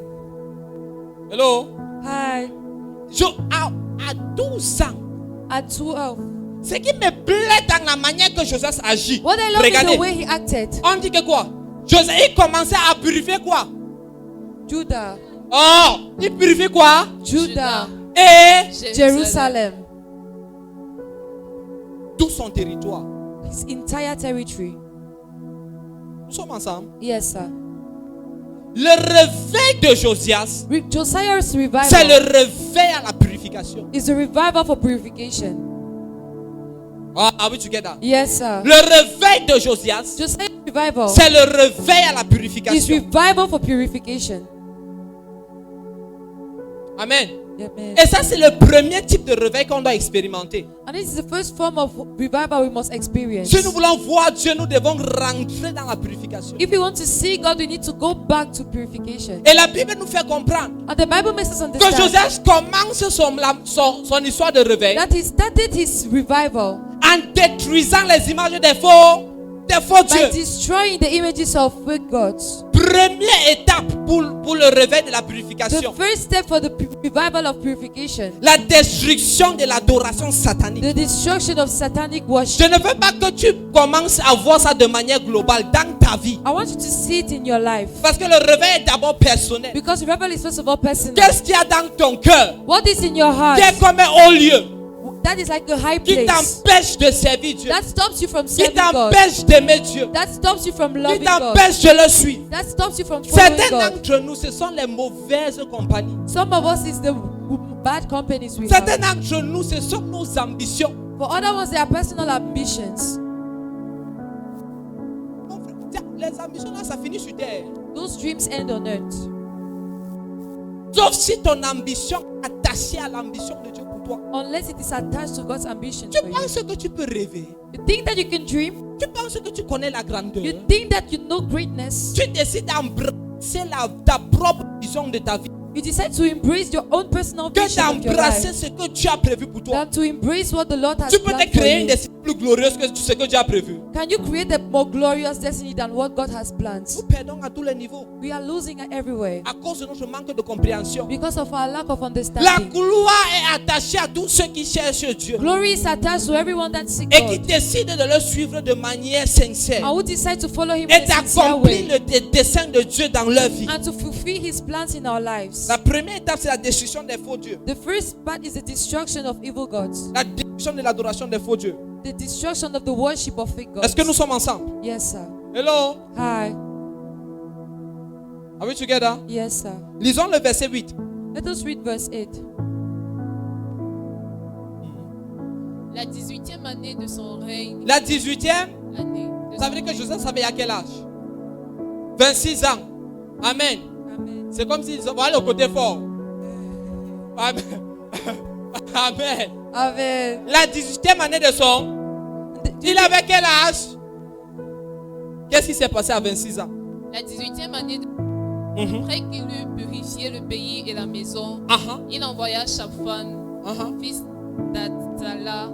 Hello? Hi. À 12 ans, At 12. ce qui me plaît dans la manière que Josias agit. What I love Regardez. is the way he acted. On dit que quoi? Josias, il commençait à purifier quoi? Judah. Oh, il purifie quoi? Judah. Et Jerusalem. tout son territoire. His entire territory. Nous sommes ensemble. Yes, sir. Le réveil de Josias, Josiah's c'est revival le réveil à la purification. is a revival for purification. Oh, are we together? Yes, sir. Le réveil de Josias, Josiah's revival c'est le réveil à la is purification. revival for purification. Amen. Amen. Et ça, c'est le premier type de réveil qu'on doit expérimenter. And this is the first form of revival we must experience. Si nous voulons voir Dieu, nous devons rentrer dans la purification. If we want to see God, we need to go back to purification. Et la Bible nous fait comprendre And the Bible makes us que understand Josias commence son histoire de réveil that he started his revival en détruisant les images des faux by dieux. destroying the images of fake gods. Première étape pour le réveil de la The purification. first step for the revival of purification, La destruction de l'adoration satanique. the destruction of satanic worship. Je ne veux pas que tu commences à voir ça de manière globale dans ta vie. I want you to see it in your life. Parce que le réveil est d'abord personnel. Because revival is first of all personal. Qu'est-ce qu'il y a dans ton cœur What is in your heart? qui est comme un haut lieu That is like a high qui place. t'empêche de servir Dieu, That stops you from qui serving God. t'empêche d'aimer Dieu, That stops you from qui loving God. t'empêche de le suivre. That stops you from following Certains God. d'entre nous, ce sont les mauvaises compagnies. Some of us is the bad companies we Certains have. d'entre nous, ce sont nos ambitions. For other ones, they are personal ambitions. Mon frère, tiens, les ambitions là, ça finit sur terre. Those dreams end on earth. Sauf si ton ambition est attachée à l'ambition de Dieu pour toi. Unless it is attached to God's ambition Tu for you. penses que tu peux rêver. You think that you can dream? Tu penses que tu connais la grandeur. You think that you know greatness? Tu décides d'embrasser ta propre vision de ta vie. You decide to embrace your own personal Que vision of your d'embrasser life ce que Dieu a prévu pour toi. than to embrace what the Lord has Tu peux planned te for créer une you. destinée plus glorieuse que ce que Dieu a prévu. Can you create a more glorious destiny than what God has planned? Nous perdons à tous les niveaux We are losing everywhere à cause de notre manque de compréhension. because of our lack of La understanding. gloire est attachée à tous ceux qui cherchent Dieu Glory is attached to everyone that seeks et qui God décident de le suivre de manière sincère and who decide to follow Him et in a sincere d'accomplir way le dessein de Dieu dans leur vie. and to fulfill His plans in our lives. La première étape, c'est la destruction des faux dieux. The first part is the destruction of evil gods, La destruction de l'adoration des faux dieux. the destruction of the worship of fake gods. Est-ce que nous sommes ensemble? Yes, sir. Hello? Hi. Are we together? Yes, sir. Lisons le verset 8. Let us read verse 8. La 18e année de son règne. La 18e, Année de ça son veut dire que règne. Joseph savait à quel âge? 26 ans. Amen. Amen. C'est comme s'ils voyaient le côté fort. Amen. Amen. Amen. La 18e année de son. Il avait quel âge? Qu'est-ce qui s'est passé à 26 ans? La 18e année de... Mhm. Après qu'il eut purifié le pays et la maison, il envoya Shaphan, fils d'Atzala,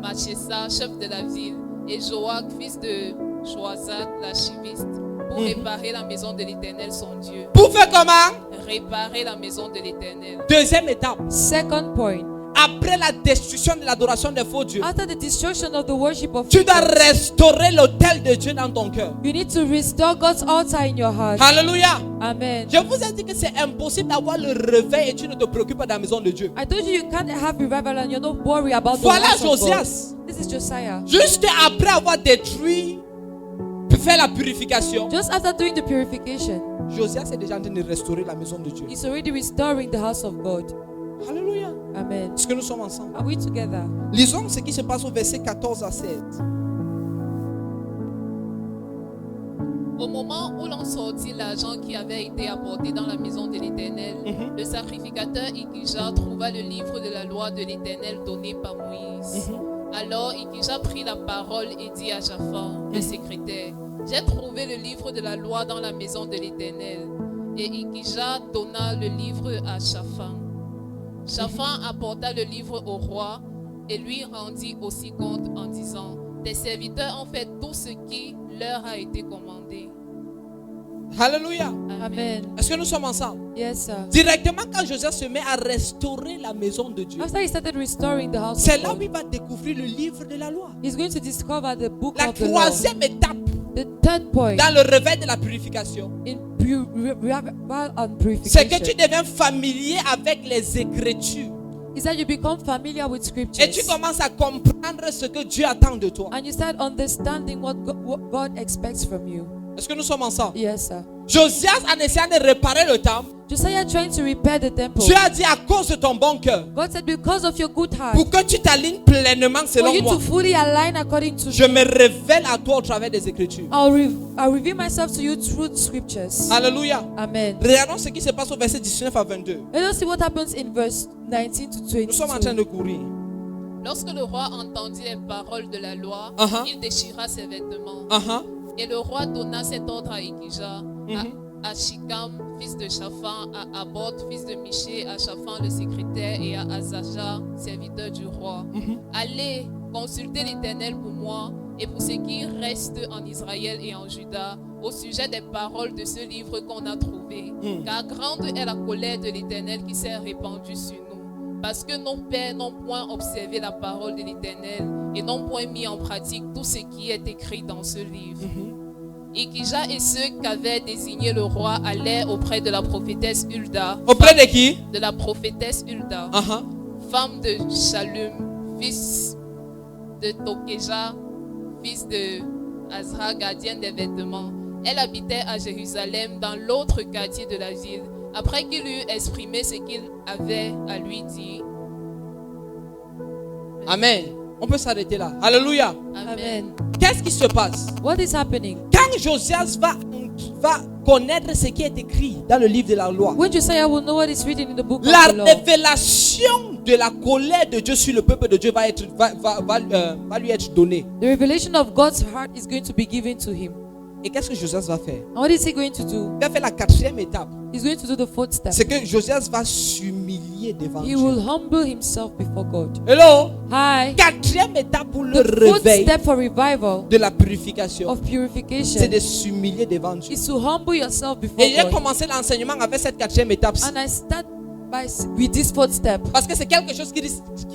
Machessa, chef de la ville, et Joach, fils de Joazat, l'archiviste, pour réparer la maison de l'Éternel, son Dieu. Pour faire comment? Réparer la maison de l'Éternel. Deuxième étape. Second point. après la destruction de l'adoration des faux dieux, After the destruction of the worship of tu dois idols, restaurer l'autel de Dieu dans ton cœur. you need to restore God's altar in your heart. Alléluia. Amen. Je vous ai dit que c'est impossible d'avoir le réveil et tu ne te préoccupes pas de la maison de Dieu. I told you you can't have revival and you're not worried about the Voilà house of God. Josias. This is Josiah. Juste après avoir détruit, fait la purification, Just after doing the purification, Josias est déjà en train de restaurer la maison de Dieu. he's already restoring the house of God. Alléluia. Amen. Est-ce que nous sommes ensemble? Are we together? Lisons ce qui se passe au verset 14 à 16. Au moment où l'on sortit l'argent qui avait été apporté dans la maison de l'Éternel, le sacrificateur Ikija trouva le livre de la loi de l'Éternel donné par Moïse. Alors Ikija prit la parole et dit à Shaphan, le secrétaire, j'ai trouvé le livre de la loi dans la maison de l'Éternel. Et Ikija donna le livre à Shaphan. Shaphan apporta le livre au roi et lui rendit aussi compte en disant, tes serviteurs ont fait tout ce qui leur a été commandé. Alléluia. Amen. Est-ce que nous sommes ensemble? Yes, sir. Directement quand Josias se met à restaurer la maison de Dieu, After he started restoring the house c'est of là où God, il va découvrir le livre de la loi. he's going to discover the book La of the law. troisième étape The third point dans le réveil de la purification, in revival and c'est que tu purification deviens familier avec les Écritures. is that you become familiar with Et tu scriptures commences à comprendre ce que Dieu attend de toi. and you start understanding what God expects from you. Est-ce que nous sommes ensemble? Yes, sir. Josias, en essayant de réparer le temple, Josiah trying to repair the temple. Dieu a dit à cause de ton bon cœur, God said, because of your good heart, pour que tu t'alignes pleinement for selon you moi, to fully align according to je me révèle à toi au travers des Écritures. I'll reveal myself to you through scriptures. Alléluia. Amen. Regardons ce qui se passe au verset 19 à 22. Let us see what happens in verse 19 to Nous sommes en train 22. de courir. Lorsque le roi entendit les paroles de la loi, il déchira ses vêtements. Et le roi donna cet ordre à Ikija, à Shikam, fils de Shaphan, à Abot, fils de Miché, à Shaphan le secrétaire et à Azaja, serviteur du roi. Allez, consultez l'Éternel pour moi et pour ce qui reste en Israël et en Juda, au sujet des paroles de ce livre qu'on a trouvé. Car grande est la colère de l'Éternel qui s'est répandue sur nous. Parce que nos pères n'ont point observé la parole de l'Éternel et n'ont point mis en pratique tout ce qui est écrit dans ce livre. Ikija et ceux qu'avait désigné le roi allèrent auprès de la prophétesse Hulda. Auprès de qui? De la prophétesse Hulda, femme de Shallum, fils de Tokeja, fils de Azra, gardienne des vêtements. Elle habitait à Jérusalem, dans l'autre quartier de la ville. Après qu'il eut exprimé ce qu'il avait à lui dire. Amen. On peut s'arrêter là. Alléluia. Amen. Qu'est-ce qui se passe? What is happening? Quand Josias va connaître ce qui est écrit dans le livre de la loi, When Josiah will know what is written in the book la of the law, révélation de la colère de Dieu sur le peuple de Dieu va lui être donnée. the revelation of God's heart is going to be given to him. Et qu'est-ce que Josias va faire? And what is he going to do? Il va faire la quatrième étape. He's going to do the fourth step. C'est que Josias va s'humilier devant He Dieu. will humble himself before God. Hello? Hi. Quatrième étape pour le The fourth réveil step for revival de la purification, of c'est purification de s'humilier devant Dieu. is to humble yourself before Et j'ai God. commencé l'enseignement avec cette quatrième étape. And I start with this fourth step Parce que c'est quelque chose qui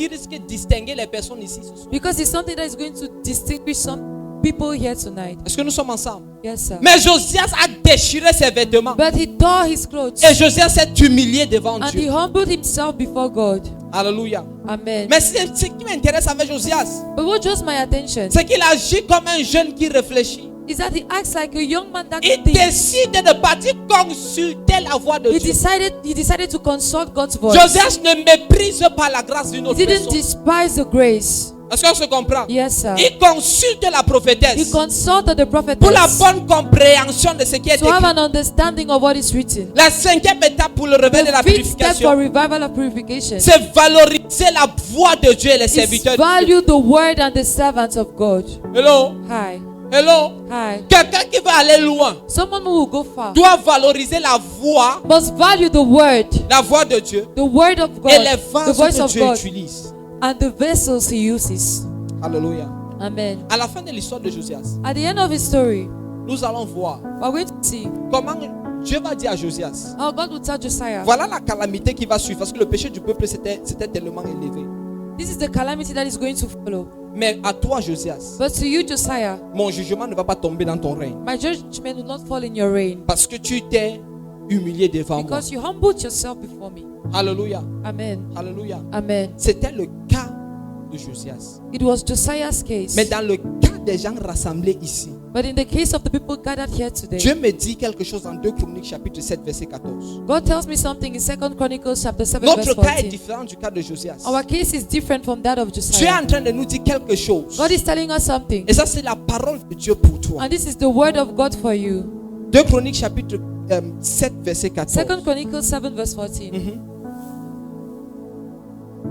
risque de distinguer les personnes ici ce soir. because it's something that is going to distinguish some people here tonight. Est-ce que nous sommes ensemble? Yes, sir. Mais Josias a déchiré ses vêtements. But he tore his clothes Et Josias s'est humilié devant and he Dieu. humbled himself before God. Alléluia. Amen. Mais ce qui m'intéresse avec Josias, But what draws my attention c'est qu'il agit comme un jeune qui réfléchit. is that he acts like a young man that Il thinks. décide de partir consulter la voix de He Dieu. decided to consult God's voice. Josias ne méprise pas la grâce d'une He autre didn't personne. despise the grace. Est-ce qu'on se comprend? Yes, sir. Il consulte la He prophétesse consulted the prophetess pour la bonne compréhension de ce qui est to have écrit. an understanding of what is written. La cinquième étape pour le réveil de la The fifth step for purification, revival of purification c'est valoriser la voix de Dieu et les is serviteurs de Dieu. value the word and the servants of God. Hello? Hi. Hello? Hi. Quelqu'un qui veut aller loin Someone who will go far doit valoriser la voix must value the word de Dieu of God, et les the vases voice que of Dieu God, utilise. and the vessels he uses. Alléluia. Amen. À la fin de l'histoire de Josias, At the end of his story, nous allons voir we're going to see comment Dieu va dire à Josias, Our God will tell Josiah, voilà la calamité qui va suivre, parce que le péché du peuple c'était tellement élevé. this is the calamity that is going to follow. Mais à toi, Josias, But to you, Josiah, mon jugement ne va pas tomber dans ton règne, my judgment will not fall in your reign, parce que tu t'es humilié devant moi. because you humbled yourself before me. Alléluia, Amen. alléluia. Amen. C'était le cas de Josias. It was Josiah's case. Mais dans le cas des gens rassemblés ici, But in the case of the people gathered here today, Dieu me dit quelque chose dans 2 Chroniques chapitre 7 verset 14. God tells me something in 2 Chronicles chapter 7 Notre verse cas est 14. différent du cas de Josias. Our case is different from that of Dieu est Josiah. en train de nous dire quelque chose. God is telling us something. Et ça, c'est la parole de Dieu pour toi. And this is the word of God for you. 2 Chroniques chapitre 7 verset 14. 2 Chronicles 7 verse 14.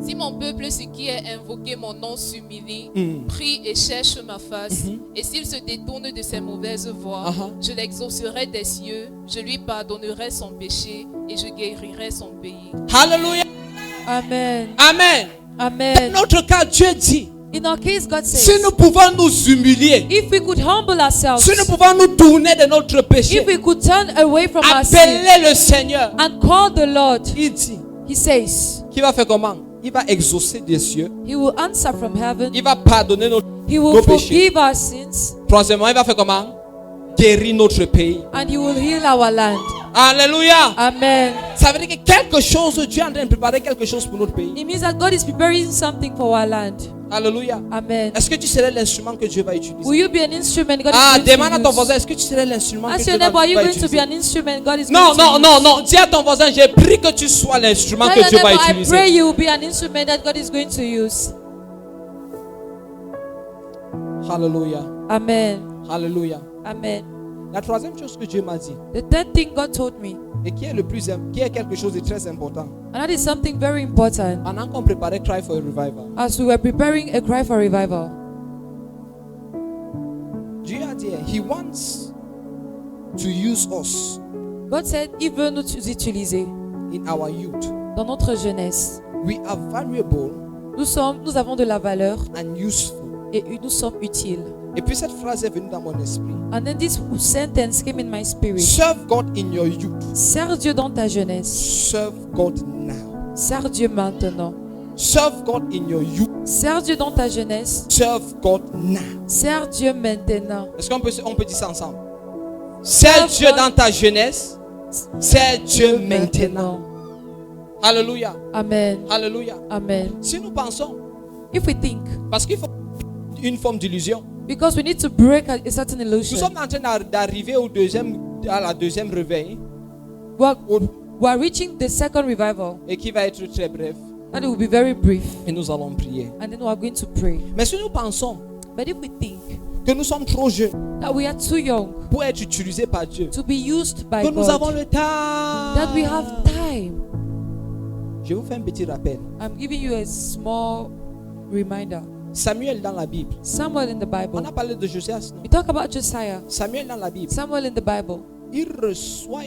Si mon peuple, ce qui est invoqué mon nom, s'humilie, Mhm. prie et cherche ma face, et s'il se détourne de ses mauvaises voies, je l'exaucerai des cieux, je lui pardonnerai son péché et je guérirai son pays. Alléluia. Amen. Amen. Dans Amen. notre cas, Dieu dit, In our case, God si says, nous pouvons nous humilier, if we could humble ourselves, si nous pouvons nous tourner de notre péché, if we could turn away from our sin appeler le Seigneur, and call the Lord, il dit, He says, qui va faire comment? Il va exaucer des cieux, He will answer from heaven. il va pardonner nos He will nos péchés. forgive our sins, Troisièmement, il va faire comment? Guérir notre pays. and He will heal our land. Alléluia. Amen. Ça veut dire que quelque chose, Dieu est en train de préparer quelque chose pour notre pays. It means that God is preparing something for our land. Alléluia. Amen. Est-ce que tu serais l'instrument que Dieu va utiliser? Will you be an instrument God Ah, is going demande à to ton use? voisin, est-ce que tu serais l'instrument que Ask Dieu your va, neighbor, are you va going to be utiliser? an instrument God is Non, going to non, use? non, non. Dis à ton voisin, j'ai pris que tu sois l'instrument Tell que your Dieu va neighbor, I pray utiliser. you will be an instrument that God is going to use. Alléluia. Amen. Alléluia. Amen. La troisième chose que Dieu m'a dit, The third thing God told me, et qui est quelque chose de très important, and that is something very important, pendant qu'on préparait Cry for a Revival, as we were preparing a cry for revival, Dieu a dit, He wants to use us God said, il veut nous utiliser in our youth. dans notre jeunesse. We are valuable Nous avons de la valeur and useful. et nous sommes utiles. Et puis cette phrase est venue dans mon esprit. And then this sentence came in my spirit. Serve God in your youth. Sers Dieu dans ta jeunesse. Serve God now. Sers Dieu maintenant. Serve God in your youth. Sers Dieu dans ta jeunesse. Serve God now. Sers Dieu maintenant. Est-ce qu'on peut dire ça ensemble? Serve Dieu dans ta jeunesse. Serve Dieu maintenant. Alléluia. Amen. Alléluia. Amen. Si nous pensons, If we think, parce qu'il faut une forme d'illusion. because we need to break a certain Nous illusion, sommes en train d'arriver à la deuxième réveil we are reaching the second revival, et qui va être très bref. and it will be very brief, Et nous allons prier. and then we are going to pray. Mais si nous pensons But if we think que nous sommes trop jeunes that we are too young pour être utilisés par Dieu, to be used by que nous avons God, le temps, that we have time, je vous fais un petit rappel. I'm giving you a small reminder. Samuel dans la Bible. Samuel in the On Bible. a parlé de Josias, non? We talk about Josiah. Samuel dans la Bible. Samuel in the Bible. Il reçoit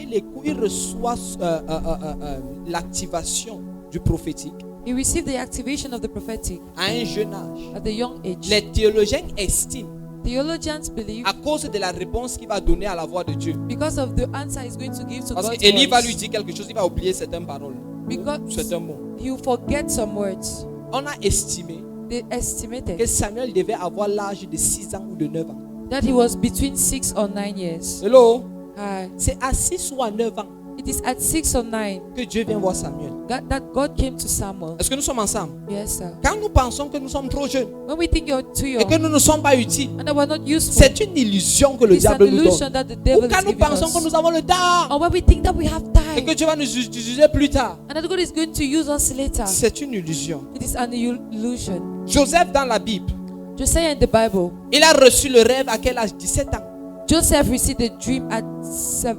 l'activation du prophétique He received the activation of the prophetic à un jeune âge. at the young age. Les théologiens estiment, Theologians believe à cause de la réponse qu'il va donner à la voix de Dieu, because of the answer he's going to give to parce God's qu'Élie va lui words, dire quelque chose, il va oublier certaines paroles, because certains mots. he will forget some words. On a estimé They que estimated Samuel devait avoir l'âge de 6 ans ou de 9 ans. that he was between 6 or 9 years. Hello? Hi. C'est à 6 ou à 9 ans It is at 6 or 9 que Dieu vient voir Samuel. that God came to Samuel. Est-ce que nous sommes ensemble? Yes, sir. Quand nous pensons que nous sommes trop jeunes When we think you're too et que young nous ne sommes pas utiles, and that we're not useful, c'est une illusion que le it's an diable nous illusion donne. that the Ou devil quand is nous giving pensons que us. nous avons le temps Or when we think that we have et que time Dieu va nous utiliser plus tard, and that God is going to use us later, c'est une illusion. it is an illusion. Joseph dans la Bible, Josiah in the Bible, il a reçu le rêve à quel âge? 17 ans. Joseph received a dream at 17.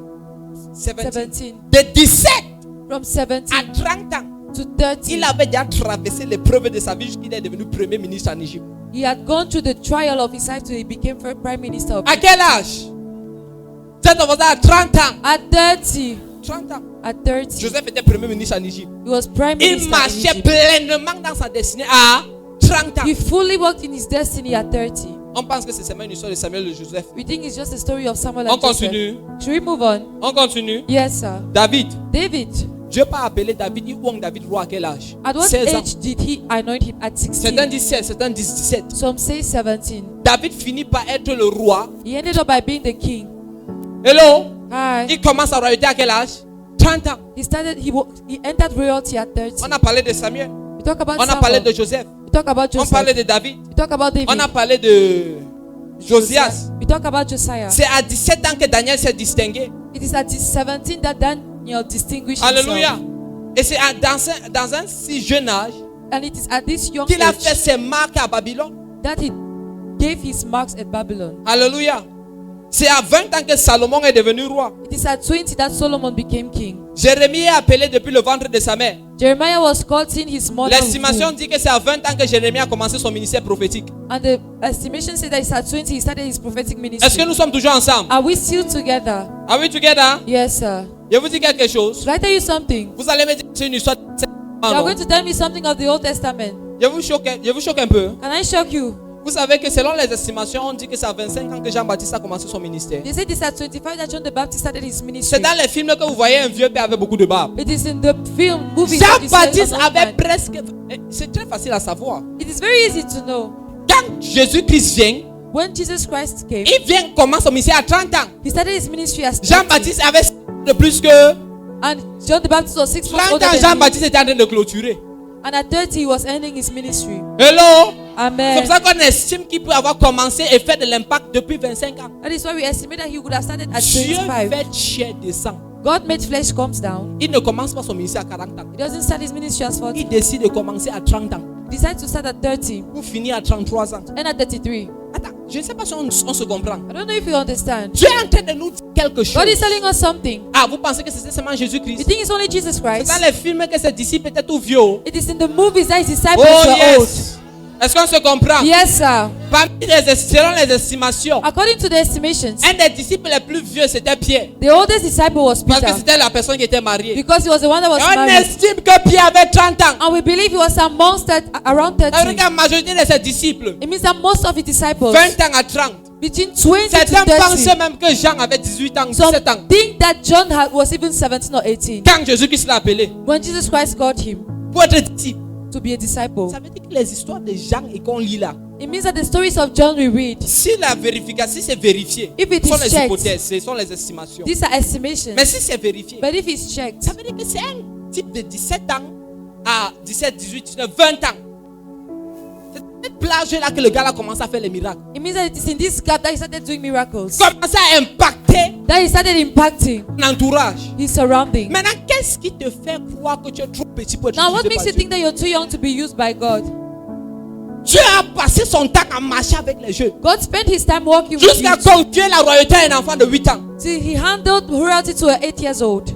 17. De 17 From 17 à 30 ans, to 30, il avait déjà traversé l'épreuve de sa vie jusqu'il est devenu premier ministre en Égypte. he had gone through the trial of his life till he became prime minister of À quel âge? C'est ton voisin à 30 ans. At 30. 30 ans. At 30. Joseph était premier ministre en Égypte. He was prime Il minister in marchait Egypt. pleinement dans sa destinée à 30 ans. He fully worked in his destiny at 30. On pense que c'est seulement une histoire de Samuel et de Joseph. We think it's just the story of Samuel On and Joseph. continue. Should we move on? On continue. Yes, sir. David. David. Dieu n'a pas appelé David. Il oint David roi à quel âge? At what 16 ans. age did he anoint him? At 16. Certains disent 16, certains disent 17. Some say 17. David finit par être le roi. He ended up by being the king. Hello? Hi. Il commence la royauté à quel âge? 30 ans. He entered royalty at 30. On a parlé de Samuel. We talk about On a parlé Samuel. de Joseph. We talk about On Joseph. parlait de David. We talk about David. On a parlé de Josias. We talk about Josiah. C'est à 17 ans que Daniel s'est distingué. It is at 17 that Daniel distinguished Alléluia. himself. Et c'est dans un si jeune âge And it is at this young qu'il a age fait ses marques à Babylone. that he gave his marks at Babylon. Alléluia. C'est à 20 ans que Salomon est devenu roi. It is at 20 that Solomon became king. Jérémie est appelé depuis le ventre de sa mère. Jeremiah was called in his mother's L'estimation womb. dit que c'est à 20 ans que Jérémie a commencé son ministère prophétique. And the estimation says that it's at 20 he started his prophetic Est-ce ministry. que nous sommes toujours ensemble? Are we still together? Are we together? Yes, sir. Je vous dis quelque chose. Should I tell you something? Vous allez me dire que c'est une histoire de You are non? going to tell me something of the Old Testament. Je vous choque un peu. Can I shock you? Vous savez que selon les estimations, on dit que c'est à 25 ans que Jean-Baptiste a commencé son ministère. They say this at 25 that John the Baptist started his C'est ministry. dans les films que vous voyez un vieux père avec beaucoup de barbe. It is in the film movie that you see Jean-Baptiste an old avait man. presque... C'est très facile à savoir. It is very easy to know. Quand Jésus-Christ vient, When Jesus Christ came, il vient commencer son ministère à 30 ans. he started his ministry as 30. Jean-Baptiste avait de plus que And John the Baptist was 6 months 30 older ans. than him. Jean-Baptiste était en train de clôturer. And at 30 he was ending his ministry. Hello? C'est Amen. pour ça qu'on estime qu'il peut avoir commencé et fait de l'impact depuis 25 ans. That is why we estimate that he would have started at Dieu 25. fait chair de sang. God made flesh comes down. Il ne commence pas son ministère à 40 ans. He doesn't start his ministry as 40. Il décide de commencer à 30 ans He decides to start at 30 pour finir à 33 ans. and at 33. Attends, je ne sais pas si on se comprend. I don't know if you understand. Dieu est en train de nous dire quelque chose. God is telling us something. Ah, vous pensez que c'est seulement You Jésus-Christ? think it's only Jesus C'est Christ? dans les films que ses disciples étaient tout vieux. It is in the movies that his disciples Oh were old. yes. Est-ce qu'on se comprend? Yes, sir. Selon les estimations, According to the estimations, un des disciples les plus vieux c'était Pierre. the oldest disciple was Parce que Peter c'était la personne qui était mariée. because he was the one that was Et on married. estime que Pierre avait 30 ans. And we believe he was amongst that around Ça veut 30. dire que la majorité de ses disciples, It means that most of his disciples 20 ans à 30. between 20 Certains to pensaient 30. même que Jean avait 18 ans, Some 17 ans. think that John was even 17 or 18 Quand Jésus-Christ l'a appelé when Jesus Christ called him pour être disciple. to be a disciple. Ça veut dire que les histoires de Jean et qu'on lit là, It means that the stories of John we read, si c'est vérifié, If it ce sont is les checked, hypothèses, ce sont les estimations. these are estimations. Mais si c'est vérifié, But if it's checked, ça veut dire que c'est un type de 17 ans à 17, 18, 19, 20 ans. C'est cette plage-là que le gars a commencé à faire les miracles. it means that it is in this gap that he started doing miracles, Commencé à impacter that he started impacting ton entourage. his surroundings. Maintenant, qu'est-ce qui te fait croire que tu es trop petit pour être Now, what utilisé makes par you Dieu? think that you're too young to be used by God? Dieu a passé son temps à marcher avec les jeunes. God spent his time walking with Jusqu'à you confier la royauté à un enfant de 8 ans. till he handled royalty to an 8 years old.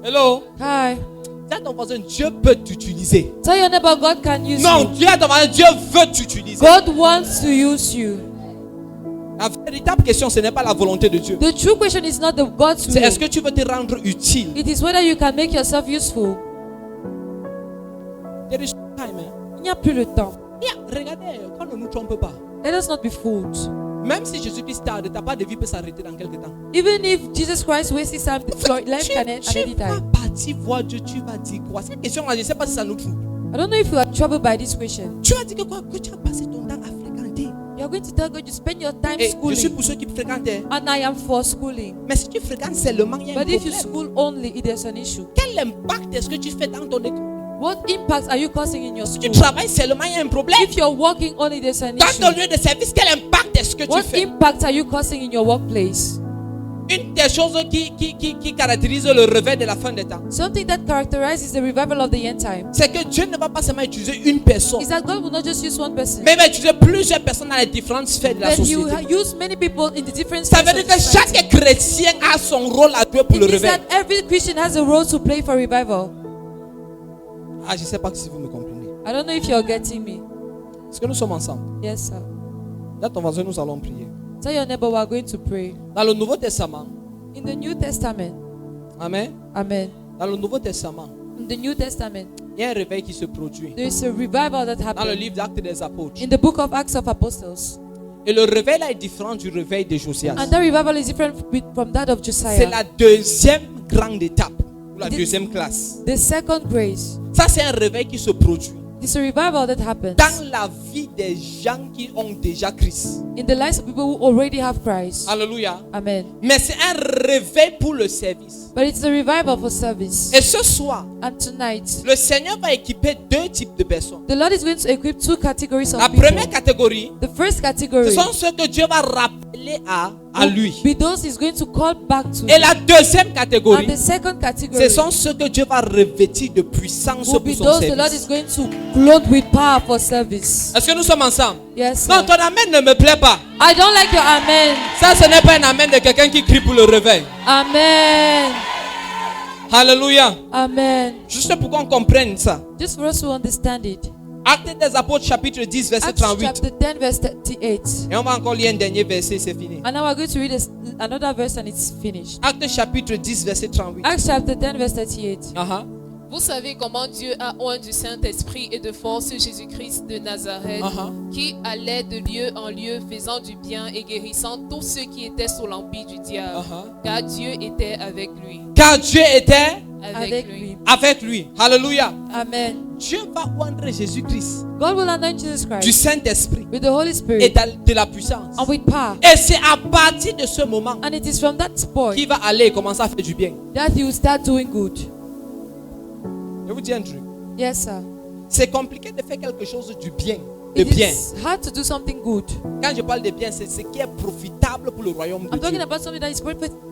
Hello? Hi. Dis à ton voisin, Dieu peut t'utiliser. Tell your neighbor, God can use Non, you. dis à ton voisin, Dieu veut t'utiliser. God wants to use you. La véritable question, ce n'est pas la volonté de Dieu. The true question is not the God's C'est est-ce will. que tu veux te rendre utile? It is whether you can make yourself useful. There is no time, hein. Il n'y a plus le temps. Regardez, qu'on ne nous trompe pas. Let us not be fooled. Même si Jésus-Christ tarde, ta part de vie peut s'arrêter dans quelques temps. Even if Jesus Christ wastes his time, your life can end at Tu any vas time. partir voir Dieu, tu vas dire quoi? Cette question-là, je ne sais pas si ça nous trouve. I don't know if you are troubled by this question. Tu vas dire que quoi? Que tu as passé ton temps à fréquenter. You are going to tell God you spend your time Et je suis schooling, pour ceux qui fréquentent. and I am for schooling. Mais si tu fréquentes seulement, il y a un But if you problème. school only, it is an issue. Quel impact est-ce que tu fais dans ton école? What impact are you causing in your Si tu school? travailles seulement, il y a un problème. If you're working only, there's an Dans ton issue. lieu de service, quel impact est-ce que tu What fais? impact are you causing in your workplace? Une des choses qui caractérise le réveil de la fin des temps, Something that characterizes the revival of the end time c'est que Dieu ne va pas seulement utiliser une personne, is that God will not just use one person, mais il va utiliser plusieurs personnes dans les différentes sphères de la but He will société. use many people in the different Ça spheres veut of dire que society. chaque chrétien a son rôle à jouer pour It le means réveil. that every Christian has a role to play for revival. Ah, je ne sais pas si vous me comprenez. I don't know if you're getting me. Est-ce que nous sommes ensemble? Yes, sir. Dans ton voisin, nous allons prier. Tell your neighbor we are going to pray. Dans le Nouveau Testament, In the New Testament, amen. Amen. Dans le Nouveau Testament, In the New Testament, il y a un réveil qui se produit there is a revival that dans le happened livre d'Actes des Apôtres. in the book of Acts of Apostles. Et le réveil là est différent du réveil de Josias. And that revival is different from that of C'est Josiah. la deuxième grande étape, ou la The- deuxième classe. The second grace. Ça, c'est un réveil qui se produit It's a revival that happens dans la vie des gens qui ont déjà Christ. in the lives of people who already have Christ. Alléluia. Amen. Mais c'est un réveil pour le service. But it's a revival for service. Et ce soir, And tonight, le Seigneur va équiper deux types de personnes. the Lord is going to equip two categories La of people. première catégorie, The first ce category sont ceux que Dieu va rappeler à lui. be those he's going to call back to. Et la deuxième And catégorie, the second ce category sont ceux que Dieu va revêtir de puissance will pour be son those the Lord is service. going to clothe with power for service. Est-ce que nous sommes ensemble? Yes. Non, Lord. ton amen ne me plaît pas. I don't like your amen. Ça, ce n'est pas un amen de quelqu'un qui crie pour le réveil. Amen. Alléluia. Amen. Juste pour qu'on comprenne ça. Just for us to understand it. Actes des Apôtres chapitre 10 verset Acts 38. chapter 10 verse 38. Et on va encore lire un dernier verset, c'est fini. And now we're going to read another verse and it's finished. Actes chapitre 10 verset 38. Acts chapter 10 verse 38. Vous savez comment Dieu a oint du Saint-Esprit et de force Jésus-Christ de Nazareth, qui allait de lieu en lieu faisant du bien et guérissant tous ceux qui étaient sous l'empire du diable, car Dieu était avec lui. Car Dieu était Avec lui. avec lui. Alléluia. Amen. Dieu va oindre Jésus-Christ God will anoint Jesus du Christ Saint-Esprit with the Holy et Spirit de la puissance. and with power. Et c'est à partir de ce moment And it is from that point qu'il va aller et commencer à faire du bien. that he will start doing good. Je vous dis un truc. Yes, sir. C'est compliqué de faire quelque chose du bien. De It bien. is hard to do something good. Quand je parle de bien, c'est ce qui est profitable pour le royaume de I'm talking Dieu. about something that is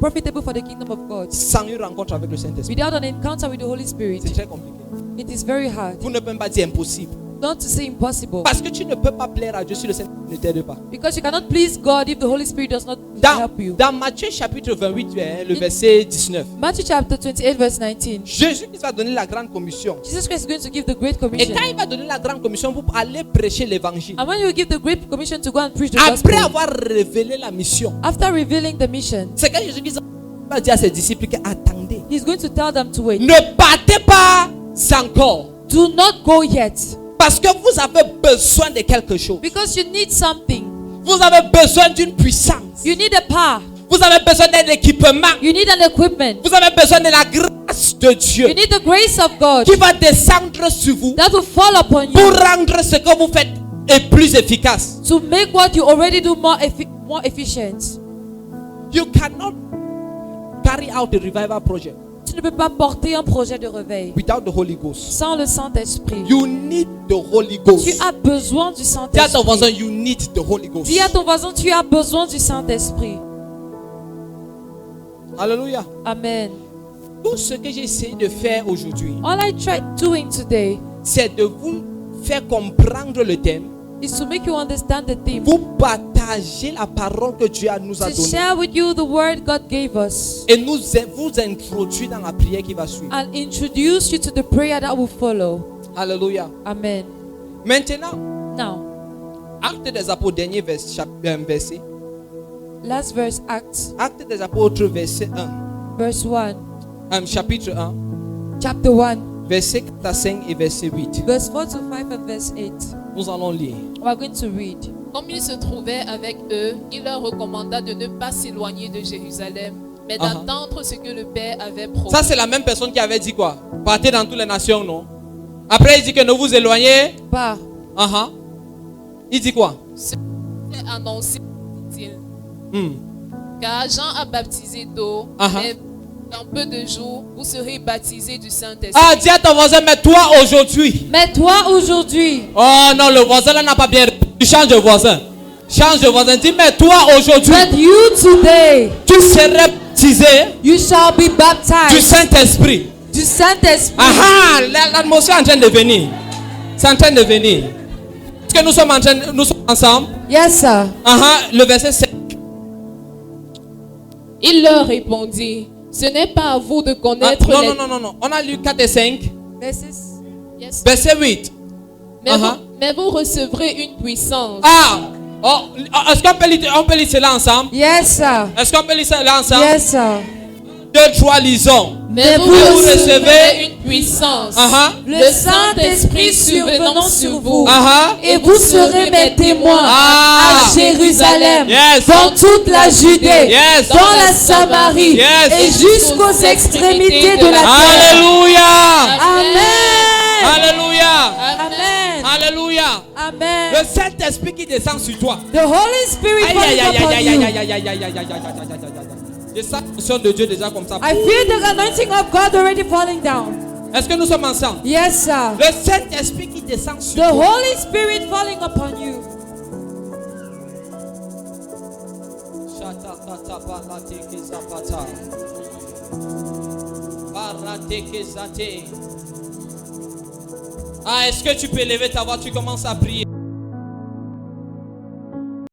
profitable for the kingdom of God. Sans une rencontre avec le Saint-Esprit. Without an encounter with the Holy Spirit, C'est très compliqué. it is very hard. Vous ne pouvez pas dire impossible. Not to say impossible. Parce que tu ne peux pas plaire à Dieu si le Saint-Esprit ne t'aide pas. Because you cannot please God if the Holy Spirit does not help you. Dans Matthieu chapitre 28, le verset 19. Matthew chapter 28 verse 19. Jésus va donner la grande commission. Jesus Christ is going to give the Great Et Commission. quand il va donner la grande commission pour aller prêcher l'évangile, And when you give the Great Commission to go and preach the après gospel, avoir révélé la mission, after revealing the mission, c'est quand Jésus va dire à ses disciples que attendez, he's going to tell them to wait. ne partez pas encore. Do not go yet. Parce que vous avez besoin de quelque chose. Because you need something. Vous avez besoin d'une puissance. You need a power. Vous avez besoin d'un équipement. You need an equipment. Vous avez besoin de la grâce de Dieu You need the grace of God qui va descendre sur vous that will fall upon pour you rendre ce que vous faites est plus efficace. to make what you already do more efficient. You cannot carry out a revival project Tu ne peux pas porter un projet de réveil without the Holy Ghost. sans le Saint-Esprit. You need the Holy Ghost. Tu as besoin du Dis à ton voisin, Saint-Esprit. you need the Holy Ghost. Dis à ton voisin, tu as besoin du Saint-Esprit. Alléluia. Amen. Tout ce que j'ai essayé de faire aujourd'hui, All I tried doing today c'est de vous faire comprendre le thème, is to make you understand the theme. vous partager la parole que Dieu nous a To donnée share with you the word God gave us. et vous introduire dans la prière qui va suivre. And introduce you to the prayer that will follow. Alléluia. Amen. Maintenant, Now, Actes des Apôtres, dernier verset. last verse, Acts, Actes des Apôtres, verset 1. verse 1, Chapitre 1, chapter 1, verset 4 à 5 et verset 8. verse 4 to 5 and verse 8. Nous allons lire. We are going to read. Comme il se trouvait avec eux, il leur recommanda de ne pas s'éloigner de Jérusalem, mais d'attendre ce que le Père avait promis. Ça, c'est la même personne qui avait dit quoi? Partez dans toutes les nations, non? Après, il dit que ne vous éloignez. Pas. Il dit quoi? Ce qui est annoncé, dit-il. Car Jean a baptisé d'eau, mais dans peu de jours, vous serez baptisés du Saint-Esprit. Ah, dis à ton voisin, mais toi aujourd'hui. Mais toi aujourd'hui, Oh non, le voisin là n'a pas bien. Tu changes de voisin. Change de voisin. Dis, mais toi aujourd'hui, but you today, tu serais baptisé you shall be du baptized Saint-Esprit. du Saint-Esprit. L'atmosphère est en train de venir. C'est en train de venir. Est-ce que nous sommes ensemble? Yes, sir. Le verset 7. Il leur répondit, ce n'est pas à vous de connaître les... Non. On a lu 4 et 5. Verses. Yes. Verset 8. Mais vous recevrez une puissance. Est-ce qu'on peut lire cela ensemble? Yes, sir. Est-ce qu'on peut lire cela ensemble? Yes, sir. 2, 3, lisons. Mais vous vous recevrez une puissance. Le Saint-Esprit survenant sur vous. Et vous serez mes témoins à Jérusalem, Yes. dans toute la Judée, Yes. dans la Samarie Yes. et jusqu'aux extrémités de la terre. Alléluia. Amen. Alléluia. Amen. Alléluia. Amen. Le Saint-Esprit qui descend sur toi. The Holy Spirit Aïe, falling aïe, aïe, upon aïe, aïe, you. aïe, aïe, aïe, aïe, aïe, aïe, aïe. Je sens l'onction de Dieu déjà comme ça. I feel the anointing of God already falling down. Est-ce que nous sommes ensemble? Yes, sir. Le Saint-Esprit qui descend sur The toi. Holy Spirit falling upon you. Ah, est-ce que tu peux lever ta voix? Tu commences à prier.